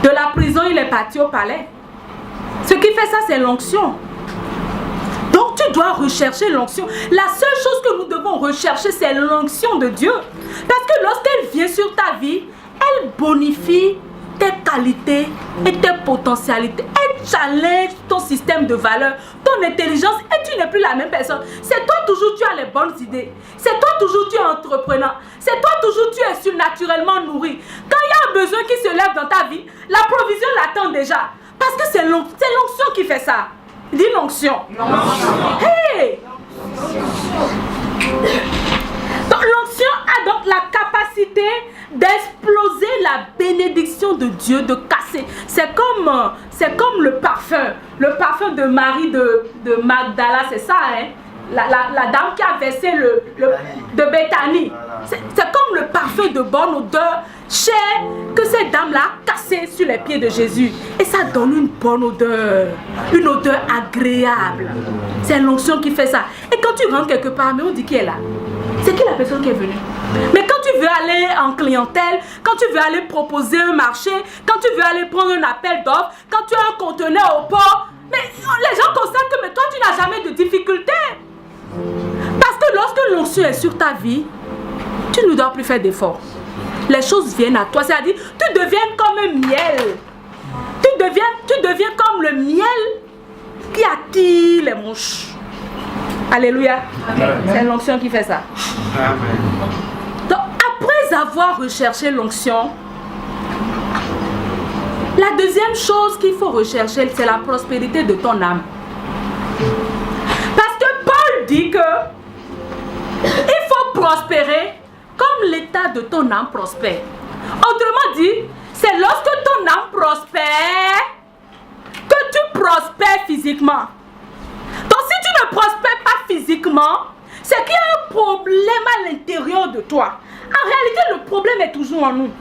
De la prison, il est parti au palais. Ce qui fait ça, c'est l'onction. Donc Donc tu dois rechercher l'onction. La seule chose que nous devons rechercher, c'est l'onction de Dieu. Parce que lorsqu'elle vient sur ta vie, elle bonifie tes qualités et tes potentialités. Elle challenge ton système de valeurs, ton intelligence, et tu n'es plus la même personne. C'est toi toujours tu as les bonnes idées. C'est toi toujours tu es entrepreneur. C'est toi toujours tu es surnaturellement nourri. Quand il y a un besoin qui se lève dans ta vie, la provision l'attend déjà. Parce que c'est l'onction qui fait ça. Dis l'onction. Hey! Donc l'onction a donc la capacité d'exploser la bénédiction de Dieu, de casser. C'est comme le parfum de Marie de Magdala, c'est ça, hein? La dame qui a versé de Béthanie. C'est comme le parfum de bonne odeur cher que cette dame-là a cassé sur les pieds de Jésus. Et ça donne une bonne odeur, une odeur agréable. C'est l'onction qui fait ça. Et quand tu rentres quelque part, mais on dit qui est là? C'est qui la personne qui est venue? Mais quand tu veux aller en clientèle, quand tu veux aller proposer un marché, quand tu veux aller prendre un appel d'offres, quand tu as un conteneur au port, mais les gens constatent que mais toi tu n'as jamais de difficultés. Parce que lorsque l'onction est sur ta vie, tu ne dois plus faire d'efforts. Les choses viennent à toi, c'est-à-dire tu deviens comme un miel. Tu deviens comme le miel qui attire les mouches. Alléluia. C'est l'onction qui fait ça. Amen. Donc après avoir recherché l'onction, la deuxième chose qu'il faut rechercher, c'est la prospérité de ton âme. Parce que Paul dit que il faut prospérer comme l'état de ton âme prospère. Autrement dit, c'est lorsque ton âme prospère que tu prospères physiquement. Donc si tu ne prospères pas physiquement, c'est qu'il y a un problème à l'intérieur de toi. En réalité, le problème est toujours en nous.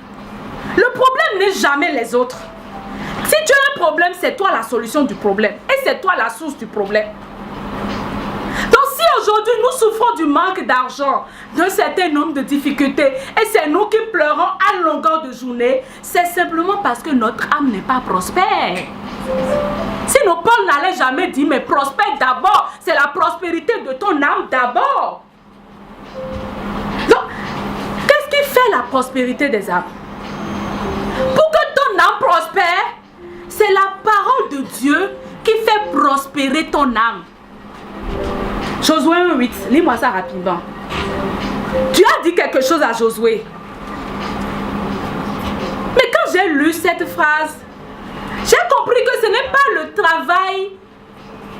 Le problème n'est jamais les autres. Si tu as un problème, c'est toi la solution du problème. Et c'est toi la source du problème. Donc si aujourd'hui nous souffrons du manque d'argent, d'un certain nombre de difficultés, et c'est nous qui pleurons à longueur de journée, c'est simplement parce que notre âme n'est pas prospère. Sinon Paul n'allait jamais dire mais prospère d'abord. C'est la prospérité de ton âme d'abord. Donc, qu'est-ce qui fait la prospérité des âmes? Pour que ton âme prospère, c'est la parole de Dieu qui fait prospérer ton âme. Josué 1:8, lis-moi ça rapidement. Dieu a dit quelque chose à Josué. Mais quand j'ai lu cette phrase, j'ai compris que ce n'est pas le travail,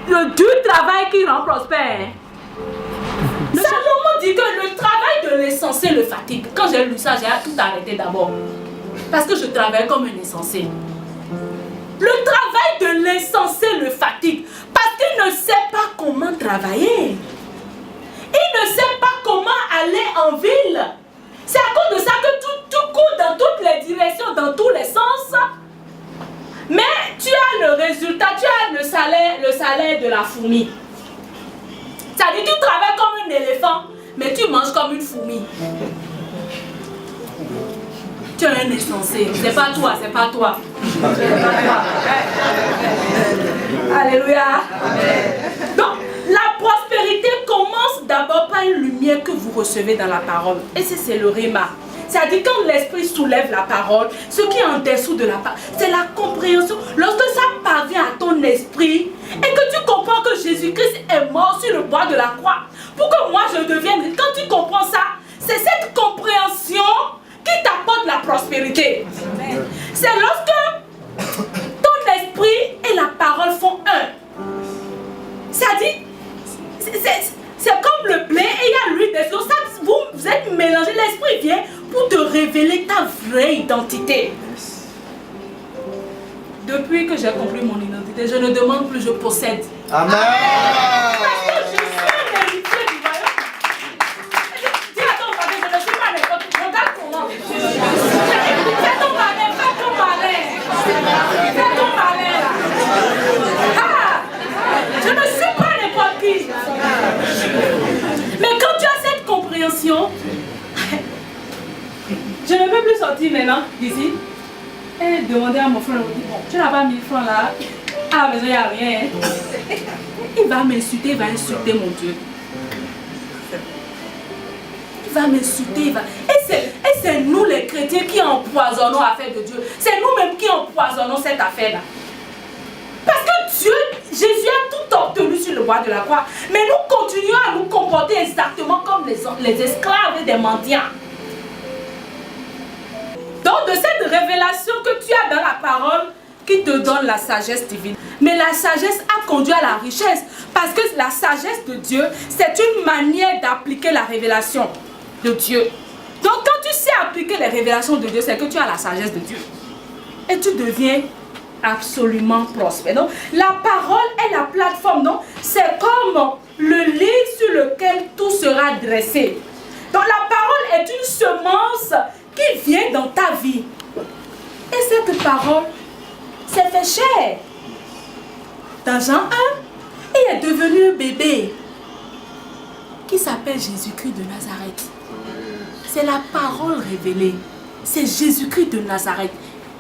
le dur travail qui rend prospère. Salomon dit que le travail de l'insensé le fatigue. Quand j'ai lu ça, j'ai tout arrêté d'abord. Parce que je travaille comme un insensé. Le travail de l'insensé le fatigue. Parce qu'il ne sait pas comment travailler. Il ne sait pas comment aller en ville. C'est à cause de ça que tout court dans toutes les directions, dans tous les sens. Mais tu as le résultat, tu as le salaire de la fourmi. C'est-à-dire tu travailles comme un éléphant, mais tu manges comme une fourmi. Tu es un insensé. C'est pas toi, c'est pas toi. Alléluia. Donc, la prospérité commence d'abord par une lumière que vous recevez dans la parole. Et c'est le rhéma. C'est-à-dire quand l'esprit soulève la parole, ce qui est en dessous de la parole, c'est la compréhension. Lorsque ça parvient à ton esprit et que tu comprends que Jésus-Christ est mort sur le bois de la croix, pour que moi je devienne riche, quand tu comprends ça, c'est cette compréhension qui t'apporte la prospérité. C'est lorsque ton esprit et la parole font un. C'est-à-dire, c'est comme le blé et il y a l'huile d'essence. Vous êtes mélangés, l'esprit vient pour te révéler ta vraie identité. Depuis que j'ai compris mon identité, je ne demande plus, je possède. Amen. Parce que je suis un héritier du royaume. Dis à ton parrain, je ne suis pas n'importe qui. Regarde comment. Fais ton malin, fais ton malin. Fais ton malin là. Ah, je ne suis pas n'importe qui. Mais quand tu as cette compréhension, je ne peux plus sortir maintenant d'ici et demander à mon frère, bon, tu n'as pas 1000 francs là, À la maison, il n'y a rien. Il va m'insulter, il va insulter mon Dieu. Il va m'insulter, il va... Et c'est nous les chrétiens qui empoisonnons l'affaire de Dieu. C'est nous-mêmes qui empoisonnons cette affaire-là. Parce que Dieu, Jésus a tout obtenu sur le bois de la croix. Mais nous continuons à nous comporter exactement comme les esclaves et des mendiants. Donc de cette révélation que tu as dans la parole qui te donne la sagesse divine. Mais la sagesse a conduit à la richesse. Parce que la sagesse de Dieu, c'est une manière d'appliquer la révélation de Dieu. Donc quand tu sais appliquer les révélations de Dieu, c'est que tu as la sagesse de Dieu. Et tu deviens absolument prospère. Donc la parole est la plateforme. Donc c'est comme le lit sur lequel tout sera dressé. Donc la parole est une semence qui vient dans ta vie. Et cette parole s'est fait chair. Dans Jean 1, il est devenu un bébé qui s'appelle Jésus-Christ de Nazareth. C'est la parole révélée. C'est Jésus-Christ de Nazareth.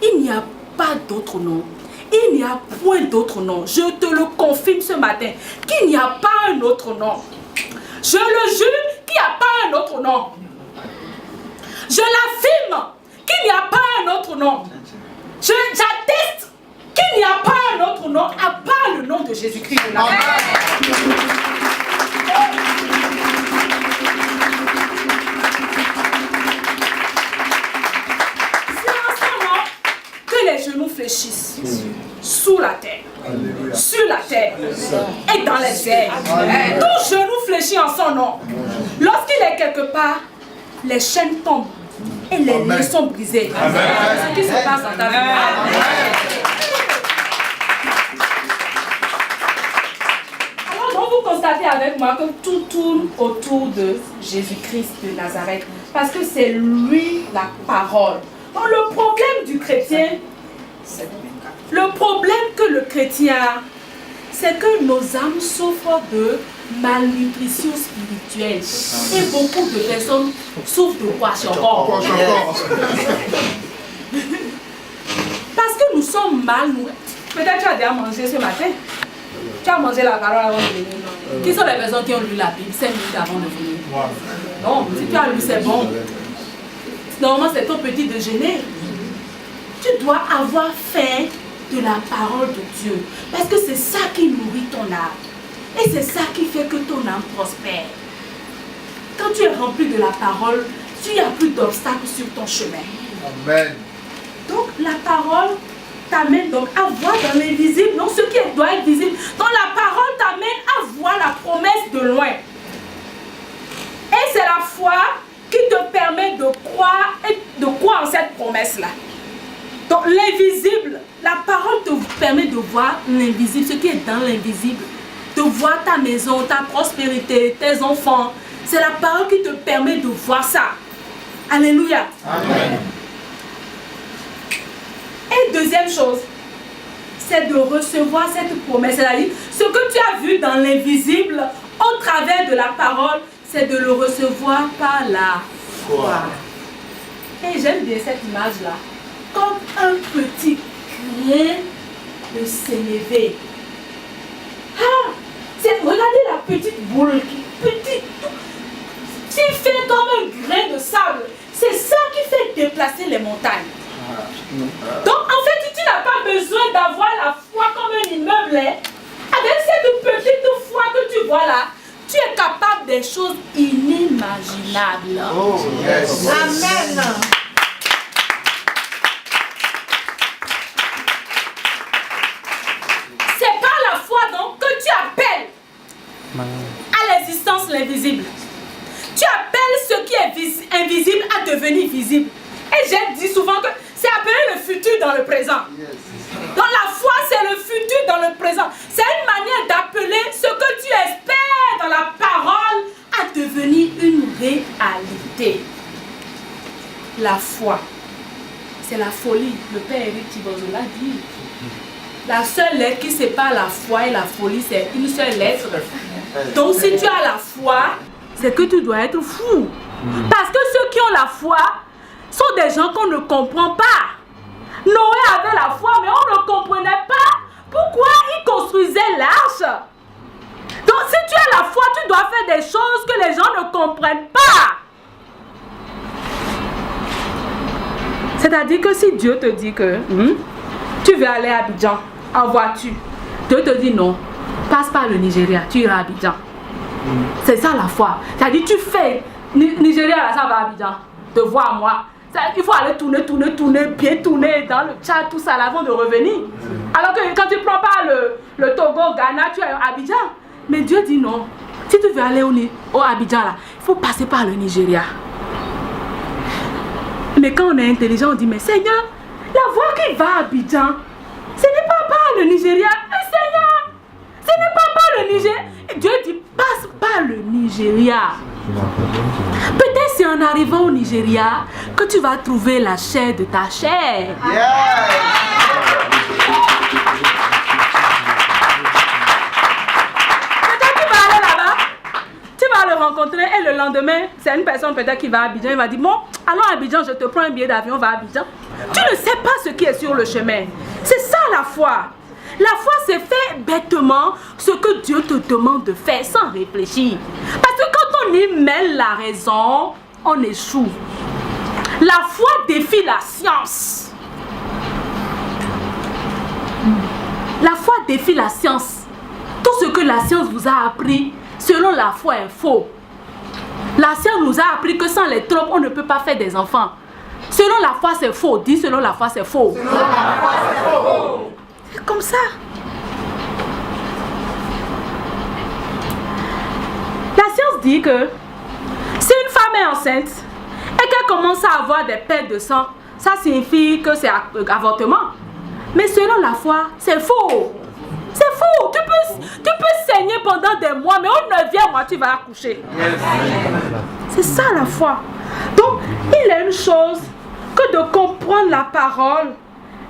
Il n'y a pas d'autre nom. Il n'y a point d'autre nom. Je te le confirme ce matin qu'il n'y a pas un autre nom. Je le jure qu'il n'y a pas un autre nom. Je l'affirme qu'il n'y a pas un autre nom. J'atteste qu'il n'y a pas un autre nom à part le nom de Jésus-Christ de Nazareth. Les genoux fléchissent sous la terre, sur la terre et dans les airs. Tout genou fléchit en son nom. Lorsqu'il est quelque part, les chaînes tombent et les liens sont brisés. C'est ce qui se passe dans ta vie. Alors donc vous constatez avec moi que tout tourne autour de Jésus-Christ de Nazareth. Parce que c'est lui la parole. Donc le problème du chrétien, le problème que le chrétien a, c'est que nos âmes souffrent de malnutrition spirituelle. Et beaucoup de personnes souffrent de quoi encore? Parce que nous sommes mal nourris. Peut-être tu as déjà mangé ce matin. Tu as mangé la parole avant de venir. Qui sont les personnes qui ont lu la Bible 5 minutes avant de venir? Non, si tu as lu, c'est bon. Normalement, c'est ton petit déjeuner. Tu dois avoir faim de la parole de Dieu. Parce que c'est ça qui nourrit ton âme. Et c'est ça qui fait que ton âme prospère. Quand tu es rempli de la parole, il n'y a plus d'obstacles sur ton chemin. Amen. Donc la parole t'amène donc à voir dans l'invisible, non ce qui doit être visible. Donc la parole t'amène à voir la promesse de loin. Et c'est la foi qui te permet de croire en cette promesse-là. Donc l'invisible, la parole te permet de voir l'invisible, ce qui est dans l'invisible. De voir ta maison, ta prospérité, tes enfants. C'est la parole qui te permet de voir ça. Alléluia. Amen. Et deuxième chose, c'est de recevoir cette promesse. C'est-à-dire, ce que tu as vu dans l'invisible, au travers de la parole, c'est de le recevoir par la foi. Et j'aime bien cette image-là. Comme un petit grain de sénévé. Ah, regardez la petite boule, petite. S'il fait comme un grain de sable, c'est ça qui fait déplacer les montagnes. Donc en fait, tu n'as pas besoin d'avoir la foi comme un immeuble. Avec cette petite foi que tu vois là, tu es capable des choses inimaginables. Oh, yes. Amen. C'est par la foi donc que tu appelles à l'existence l'invisible. Tu appelles ce qui est invisible à devenir visible. Et j'ai dit souvent que c'est appeler le futur dans le présent. Donc la foi, c'est le futur dans le présent. C'est une manière d'appeler ce que tu espères dans la parole à devenir une réalité. La foi, c'est la folie. Le père Éric Tibozola dit. La seule lettre qui sépare la foi et la folie, c'est une seule lettre. Donc si tu as la foi, c'est que tu dois être fou. Parce que ceux qui ont la foi sont des gens qu'on ne comprend pas. Noé avait la foi, mais on ne comprenait pas Pourquoi il construisait l'arche? Donc si tu as la foi, tu dois faire des choses que les gens ne comprennent pas. C'est-à-dire que si Dieu te dit que tu veux aller à Abidjan en voiture, Dieu te dit non, passe par le Nigeria, tu iras à Abidjan. C'est ça la foi. C'est-à-dire tu fais Nigeria, là, ça va à Abidjan. De voir moi. Il faut aller tourner, bien tourner dans le Tchad, tout ça, là, avant de revenir. Alors que quand tu prends pas le Togo, Ghana, tu es à Abidjan. Mais Dieu dit non. Si tu veux aller au Abidjan, là, il faut passer par le Nigeria. Mais quand on est intelligent, on dit, mais Seigneur, la voie qui va à Abidjan, ce n'est pas par le Nigeria. Mais Seigneur, ce n'est pas par le Nigeria. Et Dieu dit, passe par le Nigeria. Peut-être c'est en arrivant au Nigeria que tu vas trouver la chair de ta chair. Peut-être tu vas aller là-bas, tu vas le rencontrer et le lendemain, c'est une personne peut-être qui va à Abidjan, il va dire, bon, allons à Abidjan, je te prends un billet d'avion, va à Abidjan. Tu ne sais pas ce qui est sur le chemin. C'est ça la foi. La foi, c'est faire bêtement ce que Dieu te demande de faire sans réfléchir. Parce que quand on y mêle la raison, on échoue. La foi défie la science. La foi défie la science. Tout ce que la science vous a appris, selon la foi, est faux. La science nous a appris que sans les tropes, on ne peut pas faire des enfants. Selon la foi, c'est faux. Dis selon la foi, c'est faux. Selon la foi, c'est faux. C'est comme ça. La science dit que si une femme est enceinte et qu'elle commence à avoir des pertes de sang, ça signifie que c'est avortement. Mais selon la foi, c'est faux. C'est faux. Tu peux saigner pendant des mois, mais au 9e mois, tu vas accoucher. C'est ça la foi. Donc, il est une chose que de comprendre la parole,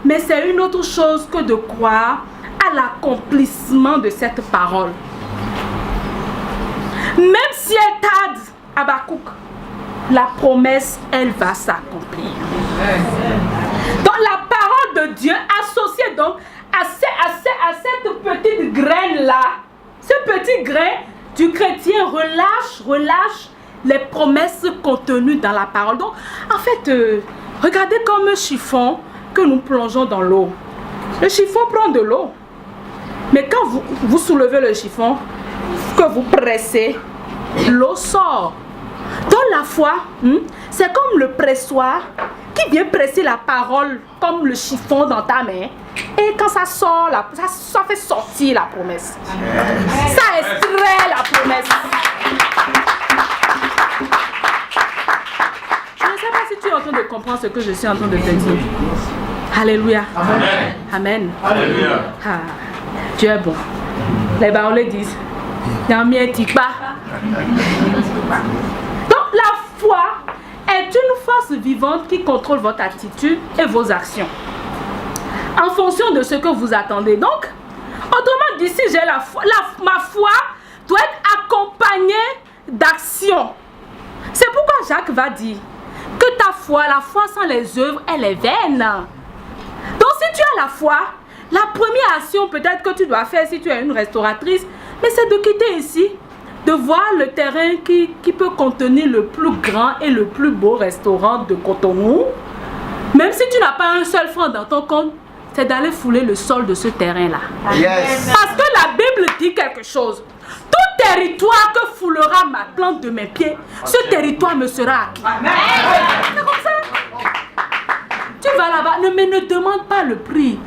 mais c'est une autre chose que de croire à l'accomplissement de cette parole. Même si elle tarde, Habakkuk, la promesse, elle va s'accomplir. Donc la parole de Dieu associée donc à cette petite graine-là, ce petit grain du chrétien relâche les promesses contenues dans la parole. Donc en fait, regardez comme un chiffon que nous plongeons dans l'eau. Le chiffon prend de l'eau. Mais quand vous soulevez le chiffon, que vous pressez, l'eau sort. Dans la foi, c'est comme le pressoir qui vient presser la parole comme le chiffon dans ta main. Et quand ça sort, ça fait sortir la promesse. Ça extrait la promesse. Je ne sais pas si tu es en train de comprendre ce que je suis en train de te dire. Alléluia. Amen. Amen. Alléluia. Ah, Dieu est bon. Les Baoulés disent, donc la foi est une force vivante qui contrôle votre attitude et vos actions en fonction de ce que vous attendez. Donc, autrement dit, si j'ai la foi, ma foi doit être accompagnée d'action. C'est pourquoi Jacques va dire que ta foi, la foi sans les œuvres, elle est vaine. Donc si tu as la foi, la première action peut-être que tu dois faire si tu es une restauratrice, mais c'est de quitter ici, de voir le terrain qui peut contenir le plus grand et le plus beau restaurant de Cotonou. Même si tu n'as pas un seul franc dans ton compte, c'est d'aller fouler le sol de ce terrain-là. Yes. Parce que la Bible dit quelque chose. Tout territoire que foulera ma plante de mes pieds, ce territoire me sera acquis. C'est comme ça. Tu vas là-bas, mais ne demande pas le prix.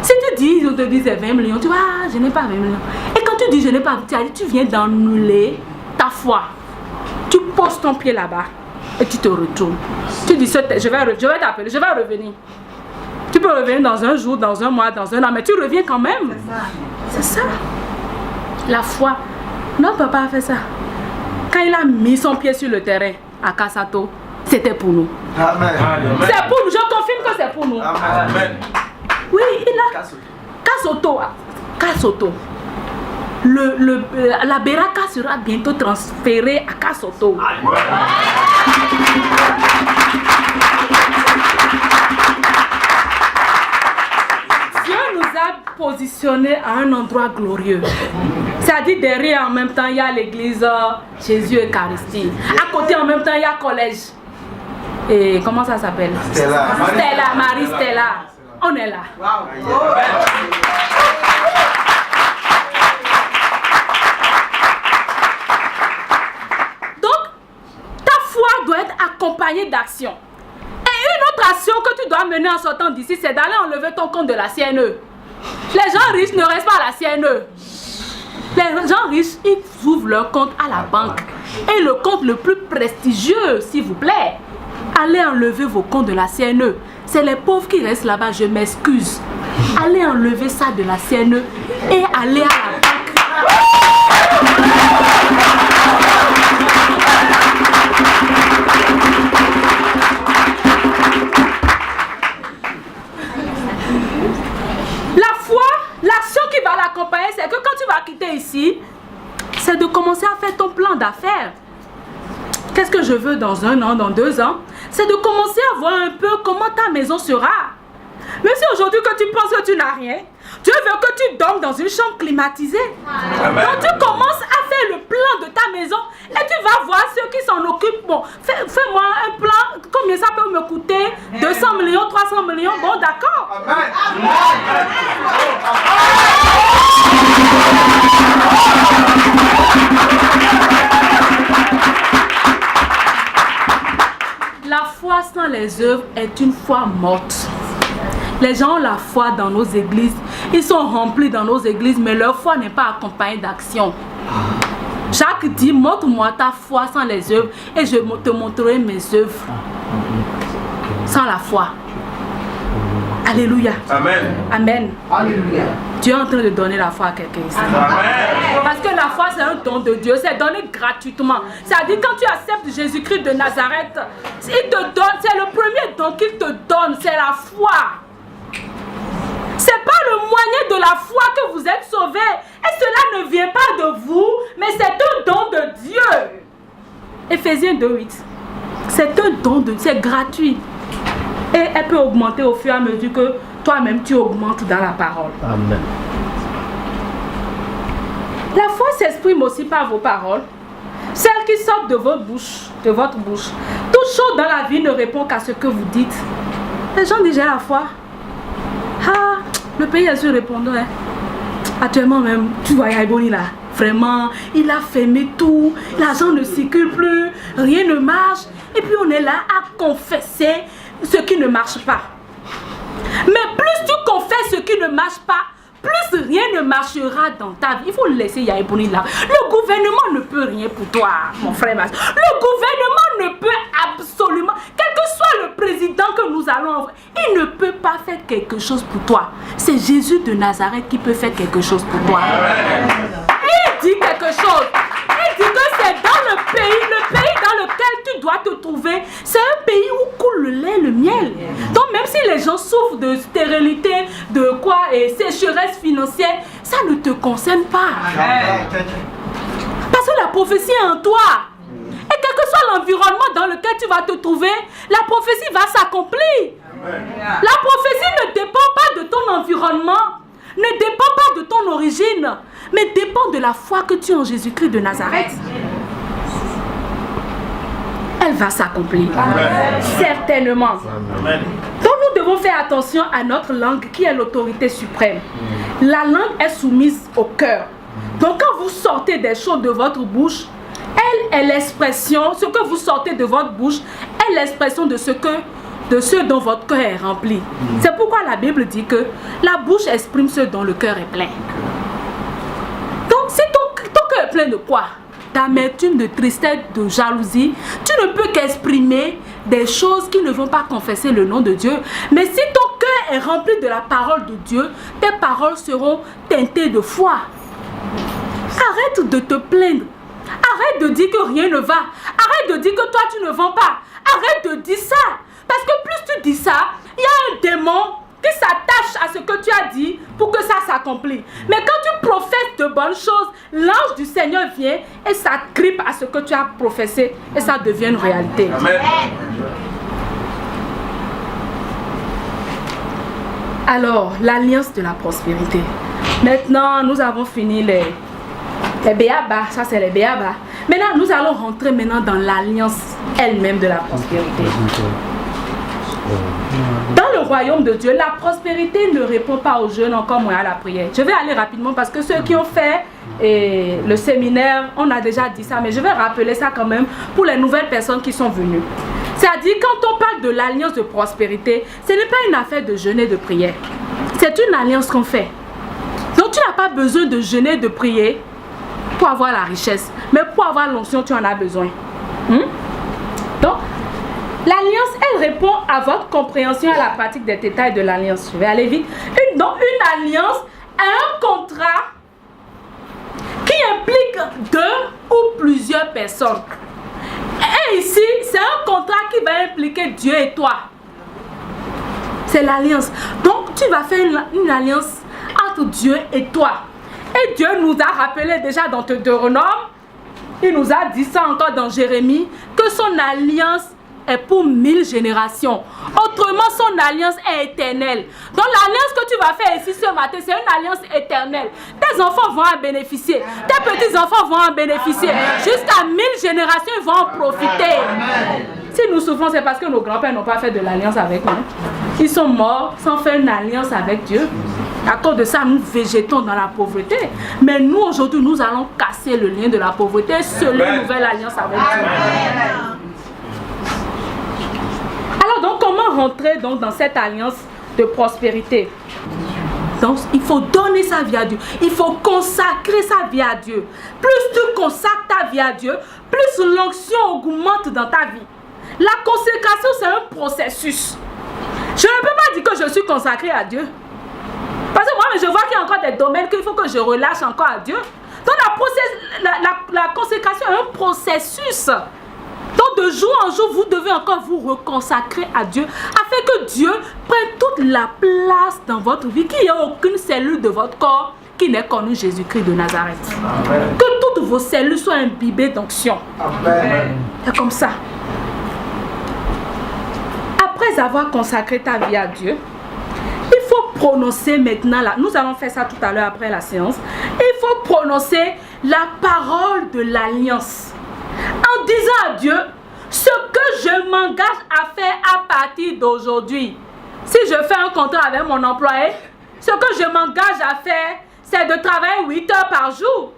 Si tu dis, on te dit 20 millions, tu vois, je n'ai pas 20 millions. Et quand tu dis je n'ai pas, tu viens d'annuler ta foi. Tu poses ton pied là-bas et tu te retournes. Tu dis, je vais t'appeler, je vais revenir. Tu peux revenir dans un jour, dans un mois, dans un an, mais tu reviens quand même. C'est ça. La foi. Notre papa a fait ça. Quand il a mis son pied sur le terrain à Kassato, c'était pour nous. Amen. C'est pour nous, je confirme que c'est pour nous. Amen. Oui, il a Kassoto. La Beraka sera bientôt transférée à Kassoto. Dieu nous a positionné à un endroit glorieux. C'est-à-dire derrière en même temps il y a l'église Jésus Eucharistie. À côté en même temps il y a collège. Et comment ça s'appelle? Stella. Marie Stella. On est là. Donc, ta foi doit être accompagnée d'action. Et une autre action que tu dois mener en sortant d'ici, c'est d'aller enlever ton compte de la CNE. Les gens riches ne restent pas à la CNE. Les gens riches, ils ouvrent leur compte à la banque. Et le compte le plus prestigieux, s'il vous plaît, allez enlever vos comptes de la CNE. C'est les pauvres qui restent là-bas, je m'excuse. Allez enlever ça de la CNE et allez à la banque. La foi, l'action qui va l'accompagner, c'est que quand tu vas quitter ici, c'est de commencer à faire ton plan d'affaires. Qu'est-ce que je veux dans 1 an, dans 2 ans? C'est de commencer à voir un peu comment ta maison sera. Même si aujourd'hui que tu penses que tu n'as rien, Dieu veut que tu dormes dans une chambre climatisée. Amen. Donc tu commences à faire le plan de ta maison et tu vas voir ceux qui s'en occupent. Bon, fais-moi un plan, combien ça peut me coûter? 200 millions, 300 millions, bon d'accord. La foi sans les œuvres est une foi morte. Les gens ont la foi dans nos églises. Ils sont remplis dans nos églises, mais leur foi n'est pas accompagnée d'action. Jacques dit, montre-moi ta foi sans les œuvres et je te montrerai mes œuvres. Sans la foi. Alléluia. Amen. Amen. Alléluia. Dieu est en train de donner la foi à quelqu'un ici. Amen. Parce que la foi c'est un don de Dieu, c'est donné gratuitement. C'est-à-dire quand tu acceptes Jésus-Christ de Nazareth, il te donne, c'est le premier don qu'il te donne, c'est la foi. C'est pas le moyen de la foi que vous êtes sauvés. Et cela ne vient pas de vous, mais c'est un don de Dieu. Éphésiens 2:8. C'est un don de Dieu, c'est gratuit. Et elle peut augmenter au fur et à mesure que toi-même tu augmentes dans la parole. Amen. La foi s'exprime aussi par vos paroles, celles qui sortent de votre bouche, Toute chose dans la vie ne répond qu'à ce que vous dites. Les gens disent j'ai la foi. Ah, le pays est sur répondant. Hein. Actuellement même, tu vois Yaiboni là, vraiment, il a fermé tout, l'argent ne circule plus, rien ne marche. Et puis on est là à confesser ce qui ne marche pas. Mais plus tu confesses ce qui ne marche pas, plus rien ne marchera dans ta vie. Il faut laisser Yaiboni là. Le gouvernement ne peut rien pour toi, mon frère. Le gouvernement ne peut absolument, quel que soit le président que nous allons envoyer, il ne peut pas faire quelque chose pour toi. C'est Jésus de Nazareth qui peut faire quelque chose pour toi. Il dit quelque chose. Il dit que c'est dans le pays dans lequel tu dois te trouver. C'est un pays où coule le lait, le miel. Donc même si les gens souffrent de stérilité, de quoi, et sécheresse financière, ça ne te concerne pas. Parce que la prophétie est en toi. Et quel que soit l'environnement dans lequel tu vas te trouver, la prophétie va s'accomplir. La prophétie ne dépend pas de ton environnement, ne dépend pas de ton origine, mais dépend de la foi que tu as en Jésus-Christ de Nazareth. Elle va s'accomplir. Certainement. Amen. Donc nous devons faire attention à notre langue qui est l'autorité suprême. La langue est soumise au cœur. Donc quand vous sortez des choses de votre bouche, elle est l'expression, ce que vous sortez de votre bouche est l'expression de ce dont votre cœur est rempli. C'est pourquoi la Bible dit que la bouche exprime ce dont le cœur est plein. Donc si ton cœur est plein de quoi? D'amertume, de tristesse, de jalousie, tu ne peux qu'exprimer des choses qui ne vont pas confesser le nom de Dieu. Mais si ton cœur est rempli de la parole de Dieu, tes paroles seront teintées de foi. Arrête de te plaindre. Arrête de dire que rien ne va. Arrête de dire que toi tu ne vends pas. Arrête de dire ça. Parce que plus tu dis ça, il y a un démon qui s'attache à ce que tu as dit pour que ça s'accomplisse. Mais quand tu professes de bonnes choses, l'ange du Seigneur vient et ça grippe à ce que tu as professé et ça devient une réalité. Amen. Alors, l'alliance de la prospérité. Maintenant, nous avons fini les béabas. Ça, c'est les béabas. Maintenant, nous allons rentrer maintenant dans l'alliance elle-même de la prospérité. Dans le royaume de Dieu, la prospérité ne répond pas aux jeunes encore moins à la prière. Je vais aller rapidement parce que ceux qui ont fait le séminaire, on a déjà dit ça, mais je vais rappeler ça quand même pour les nouvelles personnes qui sont venues. C'est-à-dire, quand on parle de l'alliance de prospérité, ce n'est pas une affaire de jeûner, de prière. C'est une alliance qu'on fait. Donc, tu n'as pas besoin de jeûner, de prier pour avoir la richesse. Mais pour avoir l'onction, tu en as besoin. Donc, l'alliance, elle répond à votre compréhension à la pratique des détails de l'alliance. Je vais aller vite. Donc, une alliance est un contrat qui implique 2 ou plusieurs personnes. Et ici, c'est un contrat qui va impliquer Dieu et toi. C'est l'alliance. Donc, tu vas faire une alliance entre Dieu et toi. Et Dieu nous a rappelé déjà dans Deutéronome, il nous a dit ça encore dans Jérémie, que son alliance est pour 1000 générations. Autrement, son alliance est éternelle. Donc l'alliance que tu vas faire ici ce matin, c'est une alliance éternelle. Tes enfants vont en bénéficier. Tes petits-enfants vont en bénéficier. Jusqu'à 1000 générations, ils vont en profiter. Si nous souffrons, c'est parce que nos grands-pères n'ont pas fait de l'alliance avec nous. Ils sont morts sans faire une alliance avec Dieu. À cause de ça, nous végétons dans la pauvreté. Mais nous, aujourd'hui, nous allons casser le lien de la pauvreté, sceller une nouvelle alliance avec Dieu. Alors, donc, comment rentrer donc, dans cette alliance de prospérité? Donc, il faut donner sa vie à Dieu. Il faut consacrer sa vie à Dieu. Plus tu consacres ta vie à Dieu, plus l'onction augmente dans ta vie. La consécration, c'est un processus. Je ne peux pas dire que je suis consacrée à Dieu. Parce que moi, je vois qu'il y a encore des domaines qu'il faut que je relâche encore à Dieu. Donc, la consécration est un processus. Donc, de jour en jour, vous devez encore vous reconsacrer à Dieu afin que Dieu prenne toute la place dans votre vie, qu'il n'y ait aucune cellule de votre corps qui n'ait connu Jésus-Christ de Nazareth. Amen. Que toutes vos cellules soient imbibées d'onction. C'est comme ça. Après avoir consacré ta vie à Dieu, il faut prononcer maintenant, nous allons faire ça tout à l'heure après la séance, il faut prononcer la parole de l'alliance. En disant à Dieu, ce que je m'engage à faire à partir d'aujourd'hui. Si je fais un contrat avec mon employé, ce que je m'engage à faire, c'est de travailler 8 heures par jour.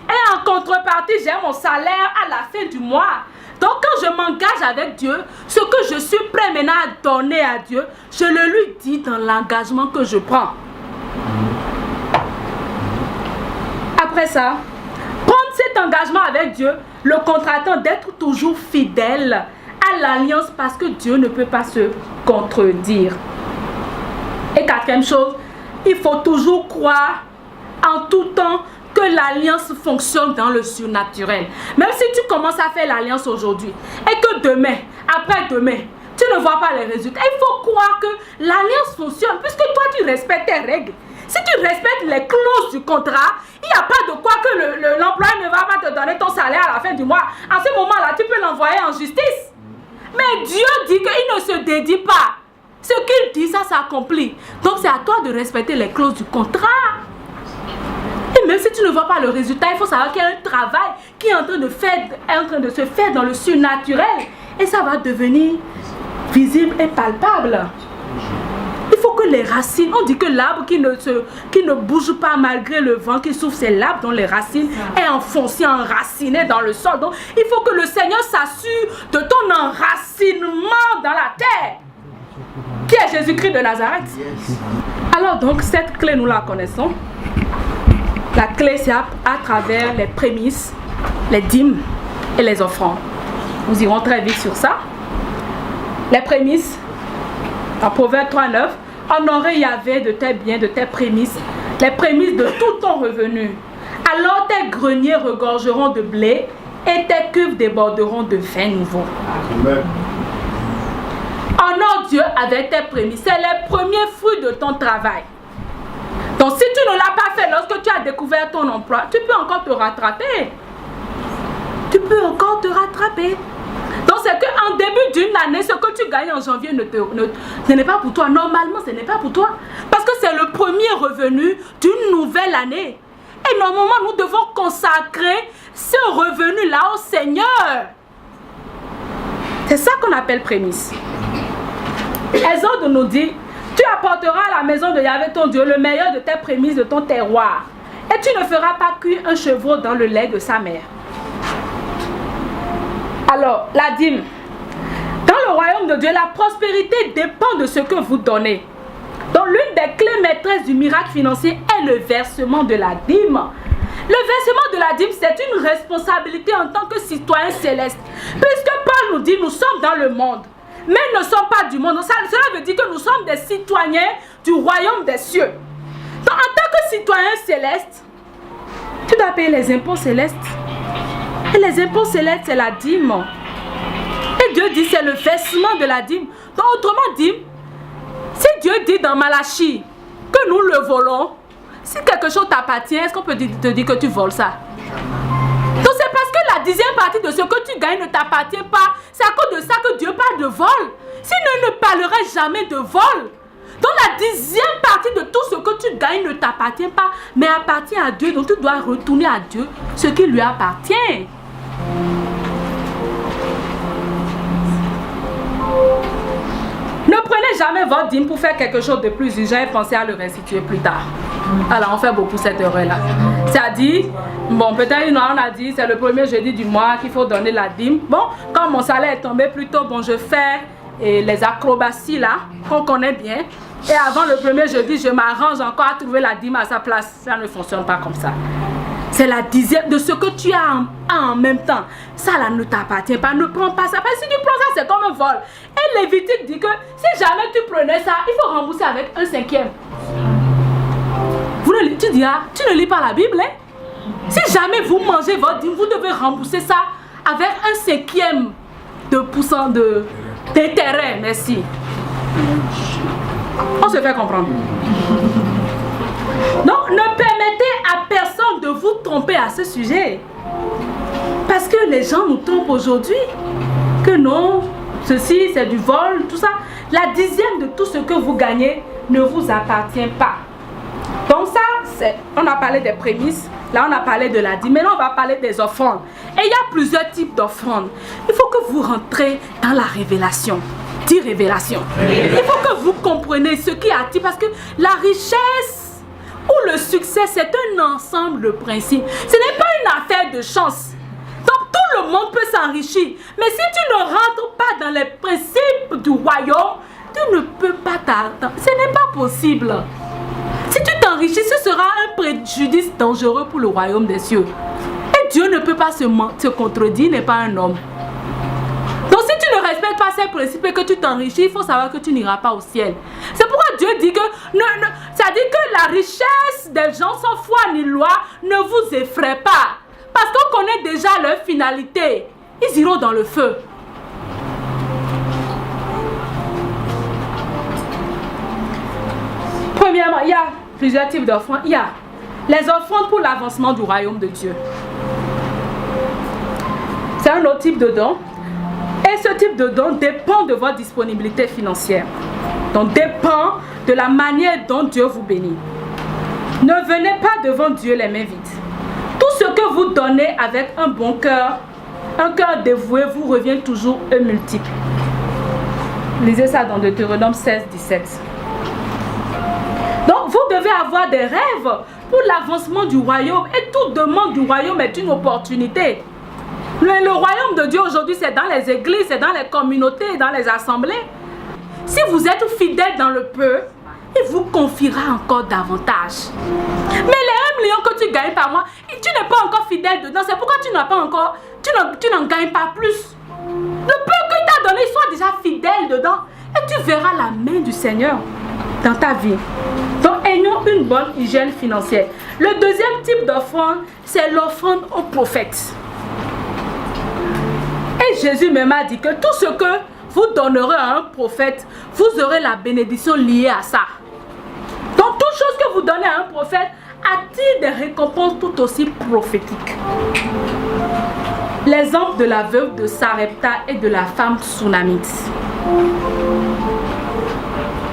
Et en contrepartie, j'ai mon salaire à la fin du mois. Donc quand je m'engage avec Dieu, ce que je suis prêt maintenant à donner à Dieu, je le lui dis dans l'engagement que je prends. Après ça, prendre cet engagement avec Dieu, le contratant d'être toujours fidèle à l'alliance parce que Dieu ne peut pas se contredire. Et quatrième chose, il faut toujours croire en tout temps que l'alliance fonctionne dans le surnaturel. Même si tu commences à faire l'alliance aujourd'hui et que demain, après-demain, tu ne vois pas les résultats, il faut croire que l'alliance fonctionne puisque toi tu respectes tes règles. Si tu respectes les clauses du contrat, il n'y a pas de quoi que l'employeur ne va pas te donner ton salaire à la fin du mois. À ce moment-là, tu peux l'envoyer en justice. Mais Dieu dit qu'il ne se dédie pas. Ce qu'il dit, ça s'accomplit. Donc c'est à toi de respecter les clauses du contrat. Et même si tu ne vois pas le résultat, il faut savoir qu'il y a un travail qui est en train de se faire dans le surnaturel. Et ça va devenir visible et palpable. Il faut que les racines, on dit que l'arbre qui ne bouge pas malgré le vent qui souffle, c'est l'arbre dont les racines est enfoncé, enraciné dans le sol. Donc il faut que le Seigneur s'assure de ton enracinement dans la terre, qui est Jésus-Christ de Nazareth. Alors donc cette clé nous la connaissons. La clé c'est à travers les prémices, les dîmes et les offrandes. Nous irons très vite sur ça. Les prémices, en Proverbe 3:9, honorer Yahvé de tes biens, de tes prémices, les prémices de tout ton revenu. Alors tes greniers regorgeront de blé et tes cuves déborderont de vin nouveau. Amen. Honore Dieu avec tes prémices. C'est les premiers fruits de ton travail. Donc si tu ne l'as pas fait lorsque tu as découvert ton emploi, tu peux encore te rattraper. Tu peux encore te rattraper. Donc c'est qu'en début d'une année, ce que tu gagnes en janvier ce n'est pas pour toi. Normalement, ce n'est pas pour toi. Parce que c'est le premier revenu d'une nouvelle année. Et normalement, nous devons consacrer ce revenu-là au Seigneur. C'est ça qu'on appelle prémisse. Exode nous dit, tu apporteras à la maison de Yahvé ton Dieu le meilleur de tes prémices de ton terroir. Et tu ne feras pas cuire un chevreau dans le lait de sa mère. Alors, la dîme. Dans le royaume de Dieu, la prospérité dépend de ce que vous donnez. Donc, l'une des clés maîtresses du miracle financier est le versement de la dîme. Le versement de la dîme, c'est une responsabilité en tant que citoyen céleste. Puisque Paul nous dit, nous sommes dans le monde, mais ne sommes pas du monde. Cela veut dire que nous sommes des citoyens du royaume des cieux. Donc, en tant que citoyen céleste, tu dois payer les impôts célestes. Et les impôts célestes, c'est la dîme. Et Dieu dit, c'est le versement de la dîme. Donc, autrement dit, si Dieu dit dans Malachie que nous le volons, si quelque chose t'appartient, est-ce qu'on peut te dire que tu voles ça? Donc c'est parce que la 10e partie de ce que tu gagnes ne t'appartient pas. C'est à cause de ça que Dieu parle de vol. Sinon, il ne parlerait jamais de vol. Donc la 10e partie de tout ce que tu gagnes ne t'appartient pas, mais appartient à Dieu. Donc tu dois retourner à Dieu ce qui lui appartient. Ne prenez jamais votre dîme pour faire quelque chose de plus urgent et pensez à le restituer plus tard. Alors on fait beaucoup cette erreur-là. C'est-à-dire, bon, peut-être on a dit c'est le premier jeudi du mois qu'il faut donner la dîme. Bon, quand mon salaire est tombé plus tôt, bon, je fais les acrobaties là, qu'on connaît bien. Et avant le premier jeudi, je m'arrange encore à trouver la dîme à sa place. Ça ne fonctionne pas comme ça. C'est la 10e de ce que tu as en même temps. Ça là ne t'appartient pas. Ne prends pas ça. Parce que si tu prends ça, c'est comme un vol. Et Lévitique dit que si jamais tu prenais ça, il faut rembourser avec un 5e. Tu diras, tu ne lis pas la Bible, hein? Si jamais vous mangez votre dîme, vous devez rembourser ça avec un 5e de pourcent d'intérêt. Merci. On se fait comprendre. Donc, ne permettez à personne de vous tromper à ce sujet. Parce que les gens nous trompent aujourd'hui. Que non, ceci c'est du vol, tout ça. La 10e de tout ce que vous gagnez ne vous appartient pas. Donc ça, on a parlé des prémices. Là, on a parlé de la dîme. Maintenant, on va parler des offrandes. Et il y a plusieurs types d'offrandes. Il faut que vous rentrez dans la révélation. Dis révélation. Il faut que vous compreniez ce qui attire. Parce que la richesse ou le succès, c'est un ensemble de principes. Ce n'est pas une affaire de chance. Donc, tout le monde peut s'enrichir. Mais si tu ne rentres pas dans les principes du royaume, tu ne peux pas t'attendre. Ce n'est pas possible. Si tu t'enrichis, ce sera un préjudice dangereux pour le royaume des cieux. Et Dieu ne peut pas se contredire, il n'est pas un homme. Donc si tu ne respectes pas ces principes et que tu t'enrichis, il faut savoir que tu n'iras pas au ciel. C'est pourquoi Dieu dit que, ça dit que la richesse des gens sans foi ni loi ne vous effraie pas. Parce qu'on connaît déjà leur finalité. Ils iront dans le feu. Premièrement, il y a plusieurs types d'offrandes. Il y a les offrandes pour l'avancement du royaume de Dieu. C'est un autre type de don. Et ce type de don dépend de votre disponibilité financière. Donc dépend de la manière dont Dieu vous bénit. Ne venez pas devant Dieu les mains vides. Tout ce que vous donnez avec un bon cœur, un cœur dévoué, vous revient toujours un multiple. Lisez ça dans Deutéronome 16, 17. Donc vous devez avoir des rêves pour l'avancement du royaume. Et toute demande du royaume est une opportunité. Le royaume de Dieu aujourd'hui, c'est dans les églises, c'est dans les communautés, dans les assemblées. Si vous êtes fidèle dans le peu, il vous confiera encore davantage. Mais les 1 million que tu gagnes par mois, tu n'es pas encore fidèle dedans. C'est pourquoi tu n'as pas encore, tu n'en gagnes pas plus. Le peu que tu as donné, sois déjà fidèle dedans. Et tu verras la main du Seigneur dans ta vie. Donc, ayons une bonne hygiène financière. Le deuxième type d'offrande, c'est l'offrande au prophète. Et Jésus même a dit que tout ce que vous donnerez à un prophète, vous aurez la bénédiction liée à ça. Donc, toute chose que vous donnez à un prophète attire des récompenses tout aussi prophétiques. L'exemple de la veuve de Sarepta et de la femme tsunamite.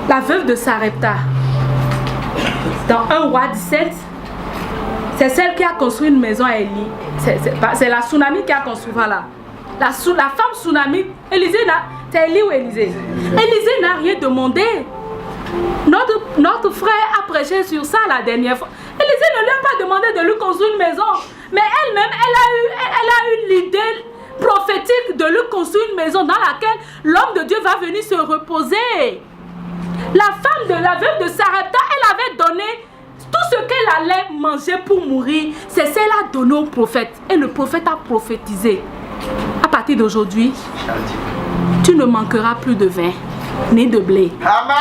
La veuve de Sarepta, Dans 1 roi 17, c'est celle qui a construit une maison à Élie. C'est la tsunami qui a construit, voilà. La femme tsunami, Élisée, c'est Élie ou Élisée? Élisée n'a rien demandé. Notre frère a prêché sur ça la dernière fois. Élisée ne lui a pas demandé de lui construire une maison. Mais elle-même, elle a eu l'idée prophétique de lui construire une maison dans laquelle l'homme de Dieu va venir se reposer. La femme de la veuve de Sarepta, elle avait donné tout ce qu'elle allait manger pour mourir. C'est ce qu'elle a donné au prophète. Et le prophète a prophétisé. À partir d'aujourd'hui, tu ne manqueras plus de vin ni de blé. Amen.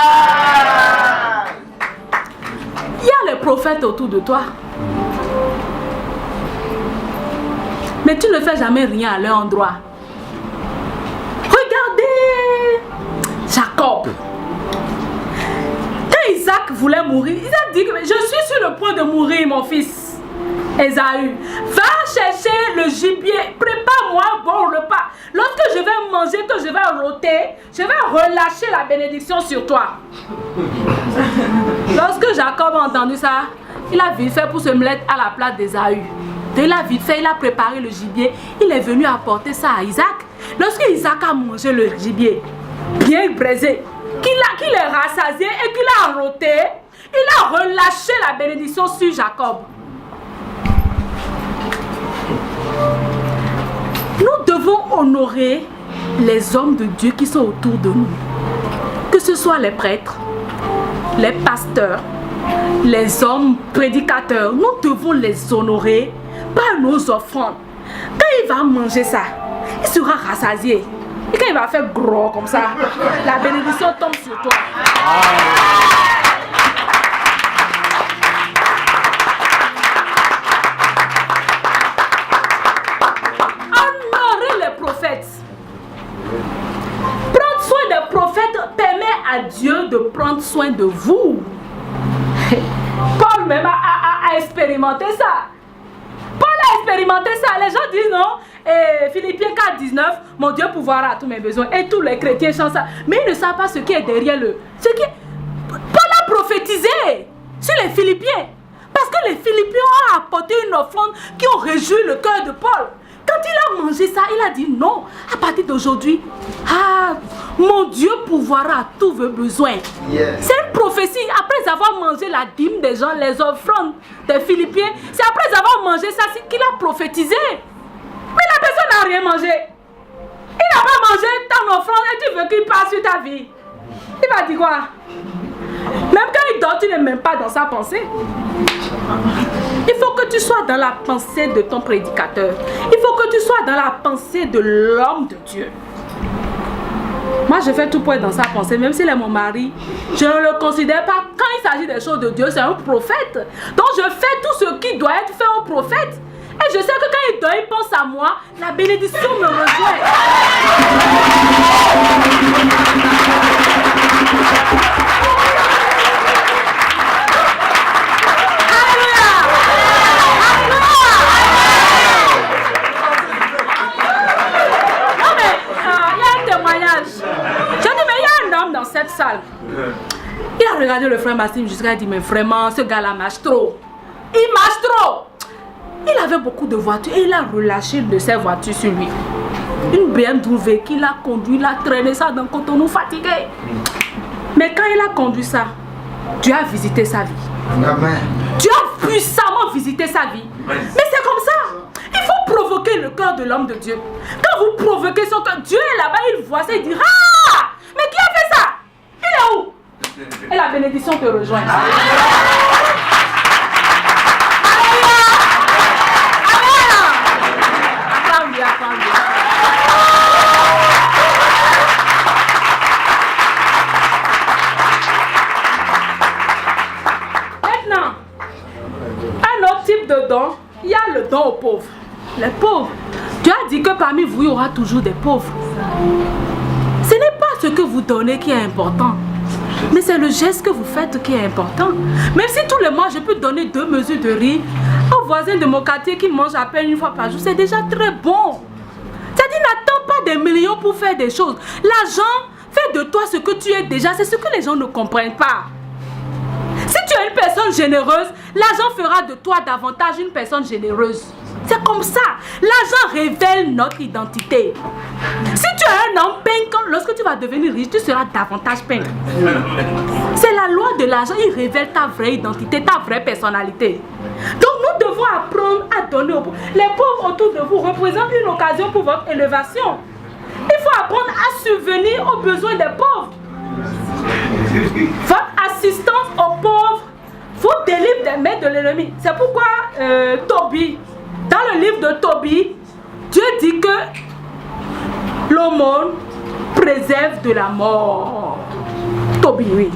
Il y a les prophètes autour de toi. Mais tu ne fais jamais rien à leur endroit. Regardez Jacob. Quand Isaac voulait mourir, Isaac dit que je suis sur le point de mourir, mon fils. Ésaü, va chercher le gibier, prépare-moi un bon repas. Lorsque je vais manger, que je vais rôter, je vais relâcher la bénédiction sur toi. Lorsque Jacob a entendu ça, il a vite fait pour se mettre à la place d'Ésaü. Il a vite fait, il a préparé le gibier, il est venu apporter ça à Isaac. Lorsque Isaac a mangé le gibier, bien braisé, qu'il est rassasié et qu'il a rôté, il a relâché la bénédiction sur Jacob. Nous devons honorer les hommes de Dieu qui sont autour de nous. Que ce soit les prêtres, les pasteurs, les hommes prédicateurs, nous devons les honorer par nos offrandes. Quand il va manger ça, il sera rassasié. Et quand il va faire gros comme ça, la bénédiction tombe sur toi. Honorer les prophètes. Prendre soin des prophètes permet à Dieu de prendre soin de vous. Paul même a expérimenté ça. Paul a expérimenté ça. Les gens disent non. Et Philippiens 4, 19, mon Dieu pourvoira à tous mes besoins. Et tous les chrétiens chantent ça. Mais ils ne savent pas ce qui est derrière eux. Paul a prophétisé sur les Philippiens. Parce que les Philippiens ont apporté une offrande qui ont réjoui le cœur de Paul. Quand il a mangé ça, il a dit non, à partir d'aujourd'hui, mon Dieu pourvoira à tous vos besoins. Yes. C'est une prophétie. Après avoir mangé la dîme des gens, les offrandes des Philippiens, c'est après avoir mangé ça qu'il a prophétisé. Mais la personne n'a rien mangé. Il n'a pas mangé ton offrande et tu veux qu'il passe sur ta vie. Il va dire quoi? Même quand il dort, tu n'es même pas dans sa pensée. Il faut que tu sois dans la pensée de ton prédicateur. Il faut que tu sois dans la pensée de l'homme de Dieu. Moi, je fais tout pour être dans sa pensée, même s'il est mon mari. Je ne le considère pas, quand il s'agit des choses de Dieu, c'est un prophète. Donc, je fais tout ce qui doit être fait au prophète. Et je sais que quand il dort, il pense à moi, la bénédiction me rejoint. Dans cette salle, il a regardé le frère Massim jusqu'à dire mais vraiment ce gars-là marche trop. Il marche trop. Il avait beaucoup de voitures et il a relâché de ses voitures sur lui. Une BMW qu'il a conduit, il a traîné ça dans Cotonou fatigué. Mais quand il a conduit ça, Dieu a visité sa vie. Amen. Dieu a puissamment visité sa vie. Mais c'est comme ça. Il faut provoquer le cœur de l'homme de Dieu. Quand vous provoquez son cœur, Dieu est là-bas, il voit ça, il dit ah! Mais qui a fait ça? Il est où? Et la bénédiction te rejoint. Maintenant, un autre type de don, il y a le don aux pauvres. Les pauvres. Dieu a dit que parmi vous, il y aura toujours des pauvres. Ce n'est pas ce que vous donnez qui est important, mais c'est le geste que vous faites qui est important. Même si tous les mois, je peux donner 2 mesures de riz au voisin de mon quartier qui mange à peine une fois par jour, c'est déjà très bon. C'est-à-dire, n'attends pas des millions pour faire des choses. L'argent fait de toi ce que tu es déjà. C'est ce que les gens ne comprennent pas. Si tu es une personne généreuse, l'argent fera de toi davantage une personne généreuse. C'est comme ça. L'argent révèle notre identité. Si tu es un homme peintre, lorsque tu vas devenir riche, tu seras davantage peintre. C'est la loi de l'argent. Il révèle ta vraie identité, ta vraie personnalité. Donc nous devons apprendre à donner aux pauvres. Les pauvres autour de vous représentent une occasion pour votre élévation. Il faut apprendre à subvenir aux besoins des pauvres. Votre assistance aux pauvres vous délivre des mains de l'ennemi. C'est pourquoi Tobie, dans le livre de Tobie, Dieu dit que l'aumône préserve de la mort. Tobie, oui.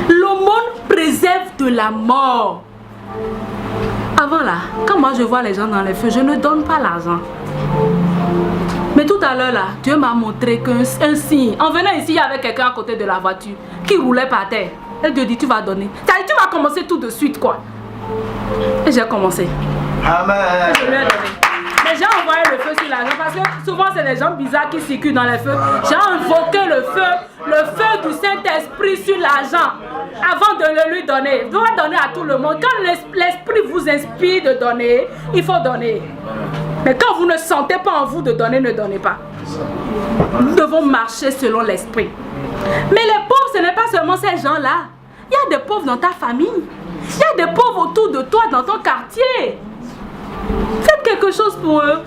L'aumône préserve de la mort. Avant là, quand moi je vois les gens dans les feux, je ne donne pas l'argent. Mais tout à l'heure là, Dieu m'a montré qu'un signe. En venant ici, il y avait quelqu'un à côté de la voiture qui roulait par terre. Et Dieu dit, tu vas donner. Ça dit, tu vas commencer tout de suite quoi. Et j'ai commencé. Amen. Je lui ai donné. Mais j'ai envoyé le feu sur l'argent parce que souvent c'est des gens bizarres qui circulent dans les feux. J'ai invoqué le feu du Saint-Esprit sur l'argent avant de le lui donner. Vous devez donner à tout le monde. Quand l'Esprit vous inspire de donner, il faut donner. Mais quand vous ne sentez pas en vous de donner, ne donnez pas. Nous devons marcher selon l'Esprit. Mais les pauvres, ce n'est pas seulement ces gens-là. Il y a des pauvres dans ta famille. Il y a des pauvres autour de toi dans ton quartier. Faites quelque chose pour eux.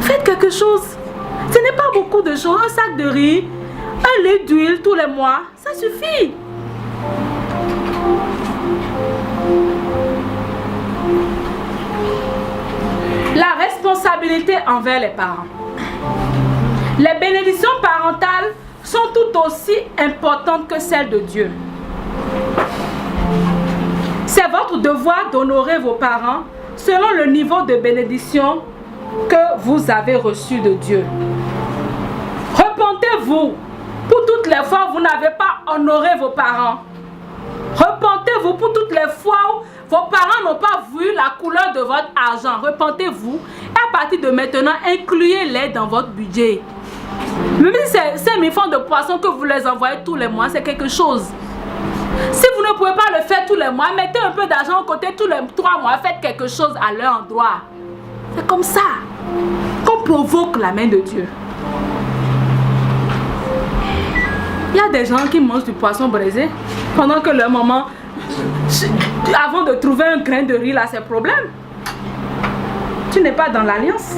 Faites quelque chose. Ce n'est pas beaucoup de choses. Un sac de riz, un litre d'huile tous les mois, ça suffit. La responsabilité envers les parents. Les bénédictions parentales sont tout aussi importantes que celles de Dieu. C'est votre devoir d'honorer vos parents selon le niveau de bénédiction que vous avez reçu de Dieu. Repentez-vous pour toutes les fois où vous n'avez pas honoré vos parents. Repentez-vous pour toutes les fois où vos parents n'ont pas vu la couleur de votre argent. Repentez-vous et à partir de maintenant, incluez-les dans votre budget. Même si c'est 5 000 francs de poisson que vous les envoyez tous les mois, c'est quelque chose. Si vous ne pouvez pas le faire tous les mois, mettez un peu d'argent au côté tous les 3 mois, faites quelque chose à leur endroit. C'est comme ça qu'on provoque la main de Dieu. Il y a des gens qui mangent du poisson braisé pendant que leur maman, avant de trouver un grain de riz, là, c'est problème. Tu n'es pas dans l'alliance.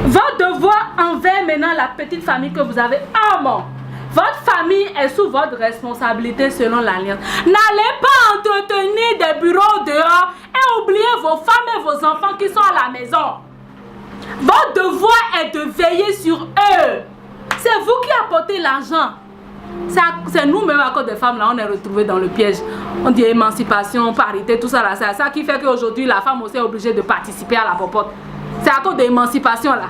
Votre devoir envers maintenant la petite famille que vous avez. Votre famille est sous votre responsabilité selon l'alliance. N'allez pas entretenir des bureaux dehors et oublier vos femmes et vos enfants qui sont à la maison. Votre devoir est de veiller sur eux. C'est vous qui apportez l'argent. C'est nous-mêmes à cause des femmes là, on est retrouvés dans le piège. On dit émancipation, parité, tout ça là. C'est ça qui fait qu'aujourd'hui la femme aussi est obligée de participer à la popote. C'est à cause de l'émancipation là.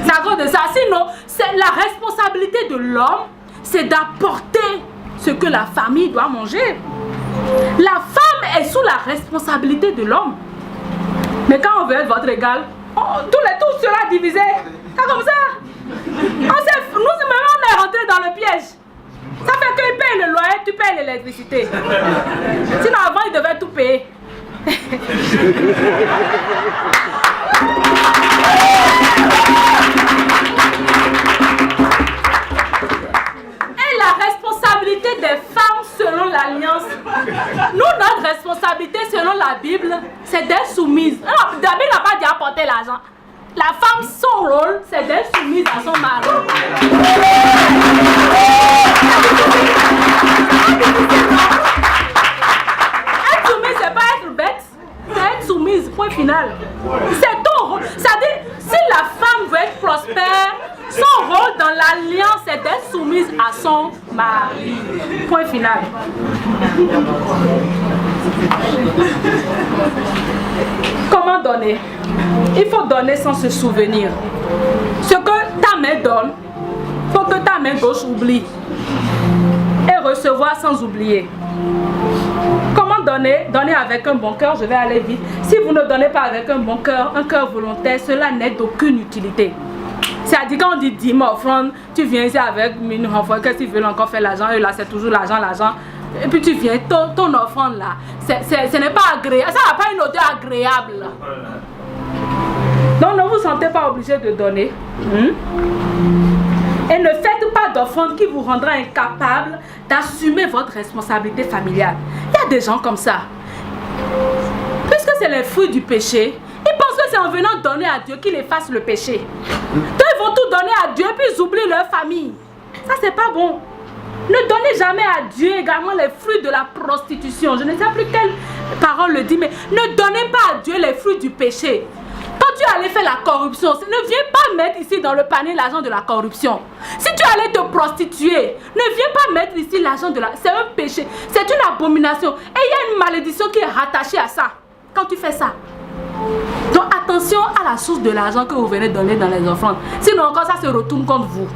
C'est à cause de ça. Sinon, c'est la responsabilité de l'homme, c'est d'apporter ce que la famille doit manger. La femme est sous la responsabilité de l'homme. Mais quand on veut être votre égal, tout sera divisé. C'est comme ça. Nous, on est rentré dans le piège. Ça fait qu'ils payent le loyer, tu payes l'électricité. Sinon, avant, ils devaient tout payer. Et la responsabilité des femmes selon l'alliance. Nous, notre responsabilité selon la Bible, c'est d'être soumise. Non, la Bible n'a pas dit apporter l'argent. La femme, son rôle, c'est d'être soumise à son mari. Être soumise, c'est pas être bête, c'est être soumise, point final. C'est ton rôle. C'est-à-dire, si la femme veut être prospère, son rôle dans l'alliance, c'est d'être soumise à son mari. Point final. Comment donner? Il faut donner sans se souvenir. Ce que ta main donne, il faut que ta main gauche oublie. Et recevoir sans oublier. Comment donner? Donner avec un bon cœur, je vais aller vite. Si vous ne donnez pas avec un bon cœur, un cœur volontaire, cela n'est d'aucune utilité. C'est-à-dire quand on dit dîme, offrande, tu viens ici avec une offrande, qu'est-ce qu'ils veulent encore faire l'argent? Et là, c'est toujours l'argent, l'argent. Et puis tu viens, ton offrande là, ce n'est pas agréable, ça n'a pas une odeur agréable. Là. Donc ne vous sentez pas obligé de donner. Et ne faites pas d'offrande qui vous rendra incapable d'assumer votre responsabilité familiale. Il y a des gens comme ça. Puisque c'est les fruits du péché, ils pensent que c'est en venant donner à Dieu qu'il efface le péché. Donc ils vont tout donner à Dieu puis ils oublient leur famille. Ça c'est pas bon. Ne donnez jamais à Dieu également les fruits de la prostitution. Je ne sais plus quelle parole le dit, mais ne donnez pas à Dieu les fruits du péché. Quand tu allais faire la corruption, ne viens pas mettre ici dans le panier l'argent de la corruption. Si tu allais te prostituer, ne viens pas mettre ici l'argent de la... C'est un péché, c'est une abomination. Et il y a une malédiction qui est rattachée à ça. Quand tu fais ça. Donc attention à la source de l'argent que vous venez donner dans les offrandes. Sinon encore ça se retourne contre vous.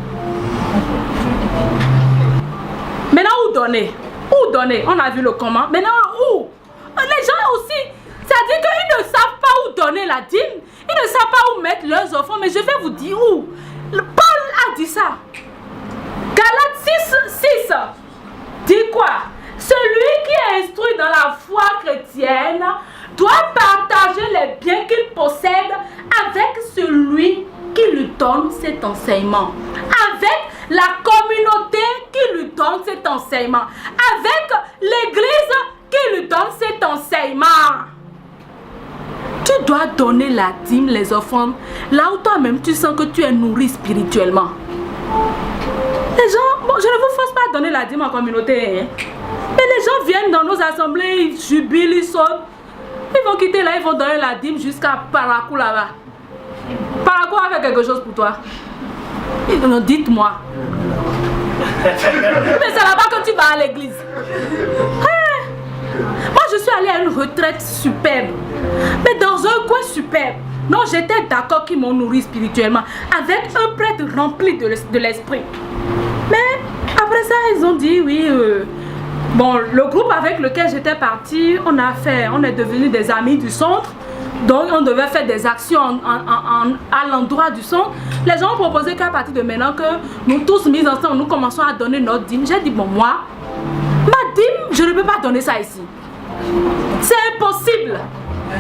Maintenant où donner? Où donner? On a vu le comment. Maintenant où? Les gens aussi, c'est-à-dire qu'ils ne savent pas où donner la dîme. Ils ne savent pas où mettre leurs offrandes. Mais je vais vous dire où. Paul a dit ça. Galates 6 dit quoi? Celui qui est instruit dans la foi chrétienne doit partager les biens qu'il possède avec celui qui lui donne cet enseignement. Avec la communauté qui lui donne cet enseignement. Avec l'église qui lui donne cet enseignement. Tu dois donner la dîme, les offrandes, là où toi-même tu sens que tu es nourri spirituellement. Les gens, bon, je ne vous force pas à donner la dîme en communauté. Hein. Mais les gens viennent dans nos assemblées, ils jubilent, ils sautent. Ils vont quitter là, ils vont donner la dîme jusqu'à Parakou là-bas. Parakou a fait quelque chose pour toi. Dites-moi. Mais c'est là-bas que tu vas à l'église. Hey. Moi, je suis allée à une retraite superbe. Mais dans un coin superbe. Non, j'étais d'accord qu'ils m'ont nourri spirituellement. Avec un prêtre rempli de l'esprit. Mais après ça, ils ont dit oui. Bon, le groupe avec lequel j'étais partie, on est devenus des amis du centre. Donc on devait faire des actions à l'endroit du centre. Les gens ont proposé qu'à partir de maintenant que nous tous mis ensemble, nous commençons à donner notre dîme. J'ai dit bon, moi, ma dîme, je ne peux pas donner ça ici. C'est impossible.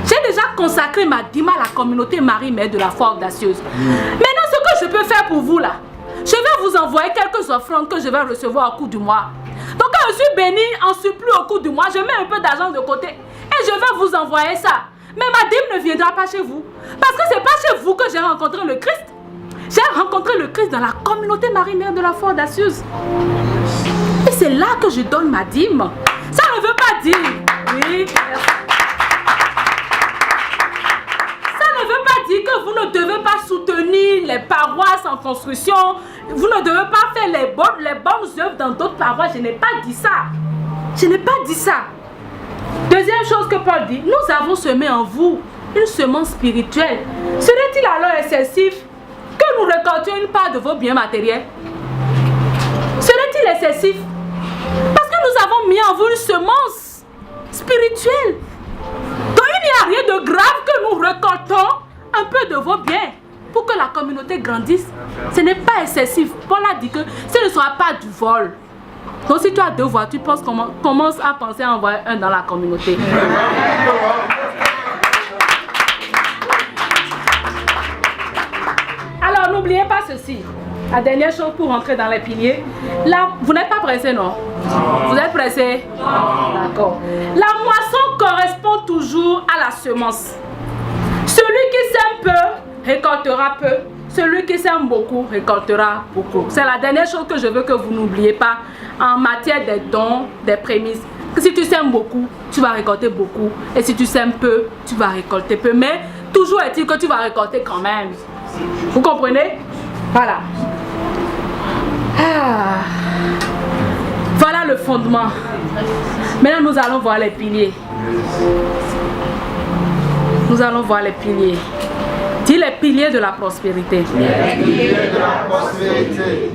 J'ai déjà consacré ma dîme à la communauté Marie-Mère de la foi audacieuse. Maintenant, ce que je peux faire pour vous là, je vais vous envoyer quelques offrandes que je vais recevoir au cours du mois. Donc quand je suis bénie en surplus au cours du mois, je mets un peu d'argent de côté et je vais vous envoyer ça. Mais ma dîme ne viendra pas chez vous. Parce que ce n'est pas chez vous que j'ai rencontré le Christ. J'ai rencontré le Christ dans la communauté Marie-Mère de la foi audacieuse. Et c'est là que je donne ma dîme. Ça ne veut pas dire... Oui. Ça ne veut pas dire que vous ne devez pas soutenir les paroisses en construction. Vous ne devez pas faire les bonnes œuvres dans d'autres paroisses. Je n'ai pas dit ça. Je n'ai pas dit ça. Deuxième chose que Paul dit, nous avons semé en vous une semence spirituelle. Serait-il alors excessif que nous récoltions une part de vos biens matériels? Serait-il excessif? Parce que nous avons mis en vous une semence spirituelle. Donc il n'y a rien de grave que nous récoltons un peu de vos biens pour que la communauté grandisse. Ce n'est pas excessif. Paul a dit que ce ne sera pas du vol. Donc si tu as 2 voitures, commence à penser à envoyer un dans la communauté. Alors n'oubliez pas ceci. La dernière chose pour rentrer dans les piliers. Là, vous n'êtes pas pressé, non? Vous êtes pressé? D'accord. La moisson correspond toujours à la semence. Celui qui sème peu, récoltera peu. Celui qui sème beaucoup, récoltera beaucoup. C'est la dernière chose que je veux que vous n'oubliez pas en matière des dons, des prémices. Que si tu sèmes beaucoup, tu vas récolter beaucoup. Et si tu sèmes peu, tu vas récolter peu. Mais toujours est-il que tu vas récolter quand même. Vous comprenez? Voilà. Ah. Voilà le fondement. Maintenant, nous allons voir les piliers. Nous allons voir les piliers. Dis les piliers de la prospérité. Les piliers de la prospérité.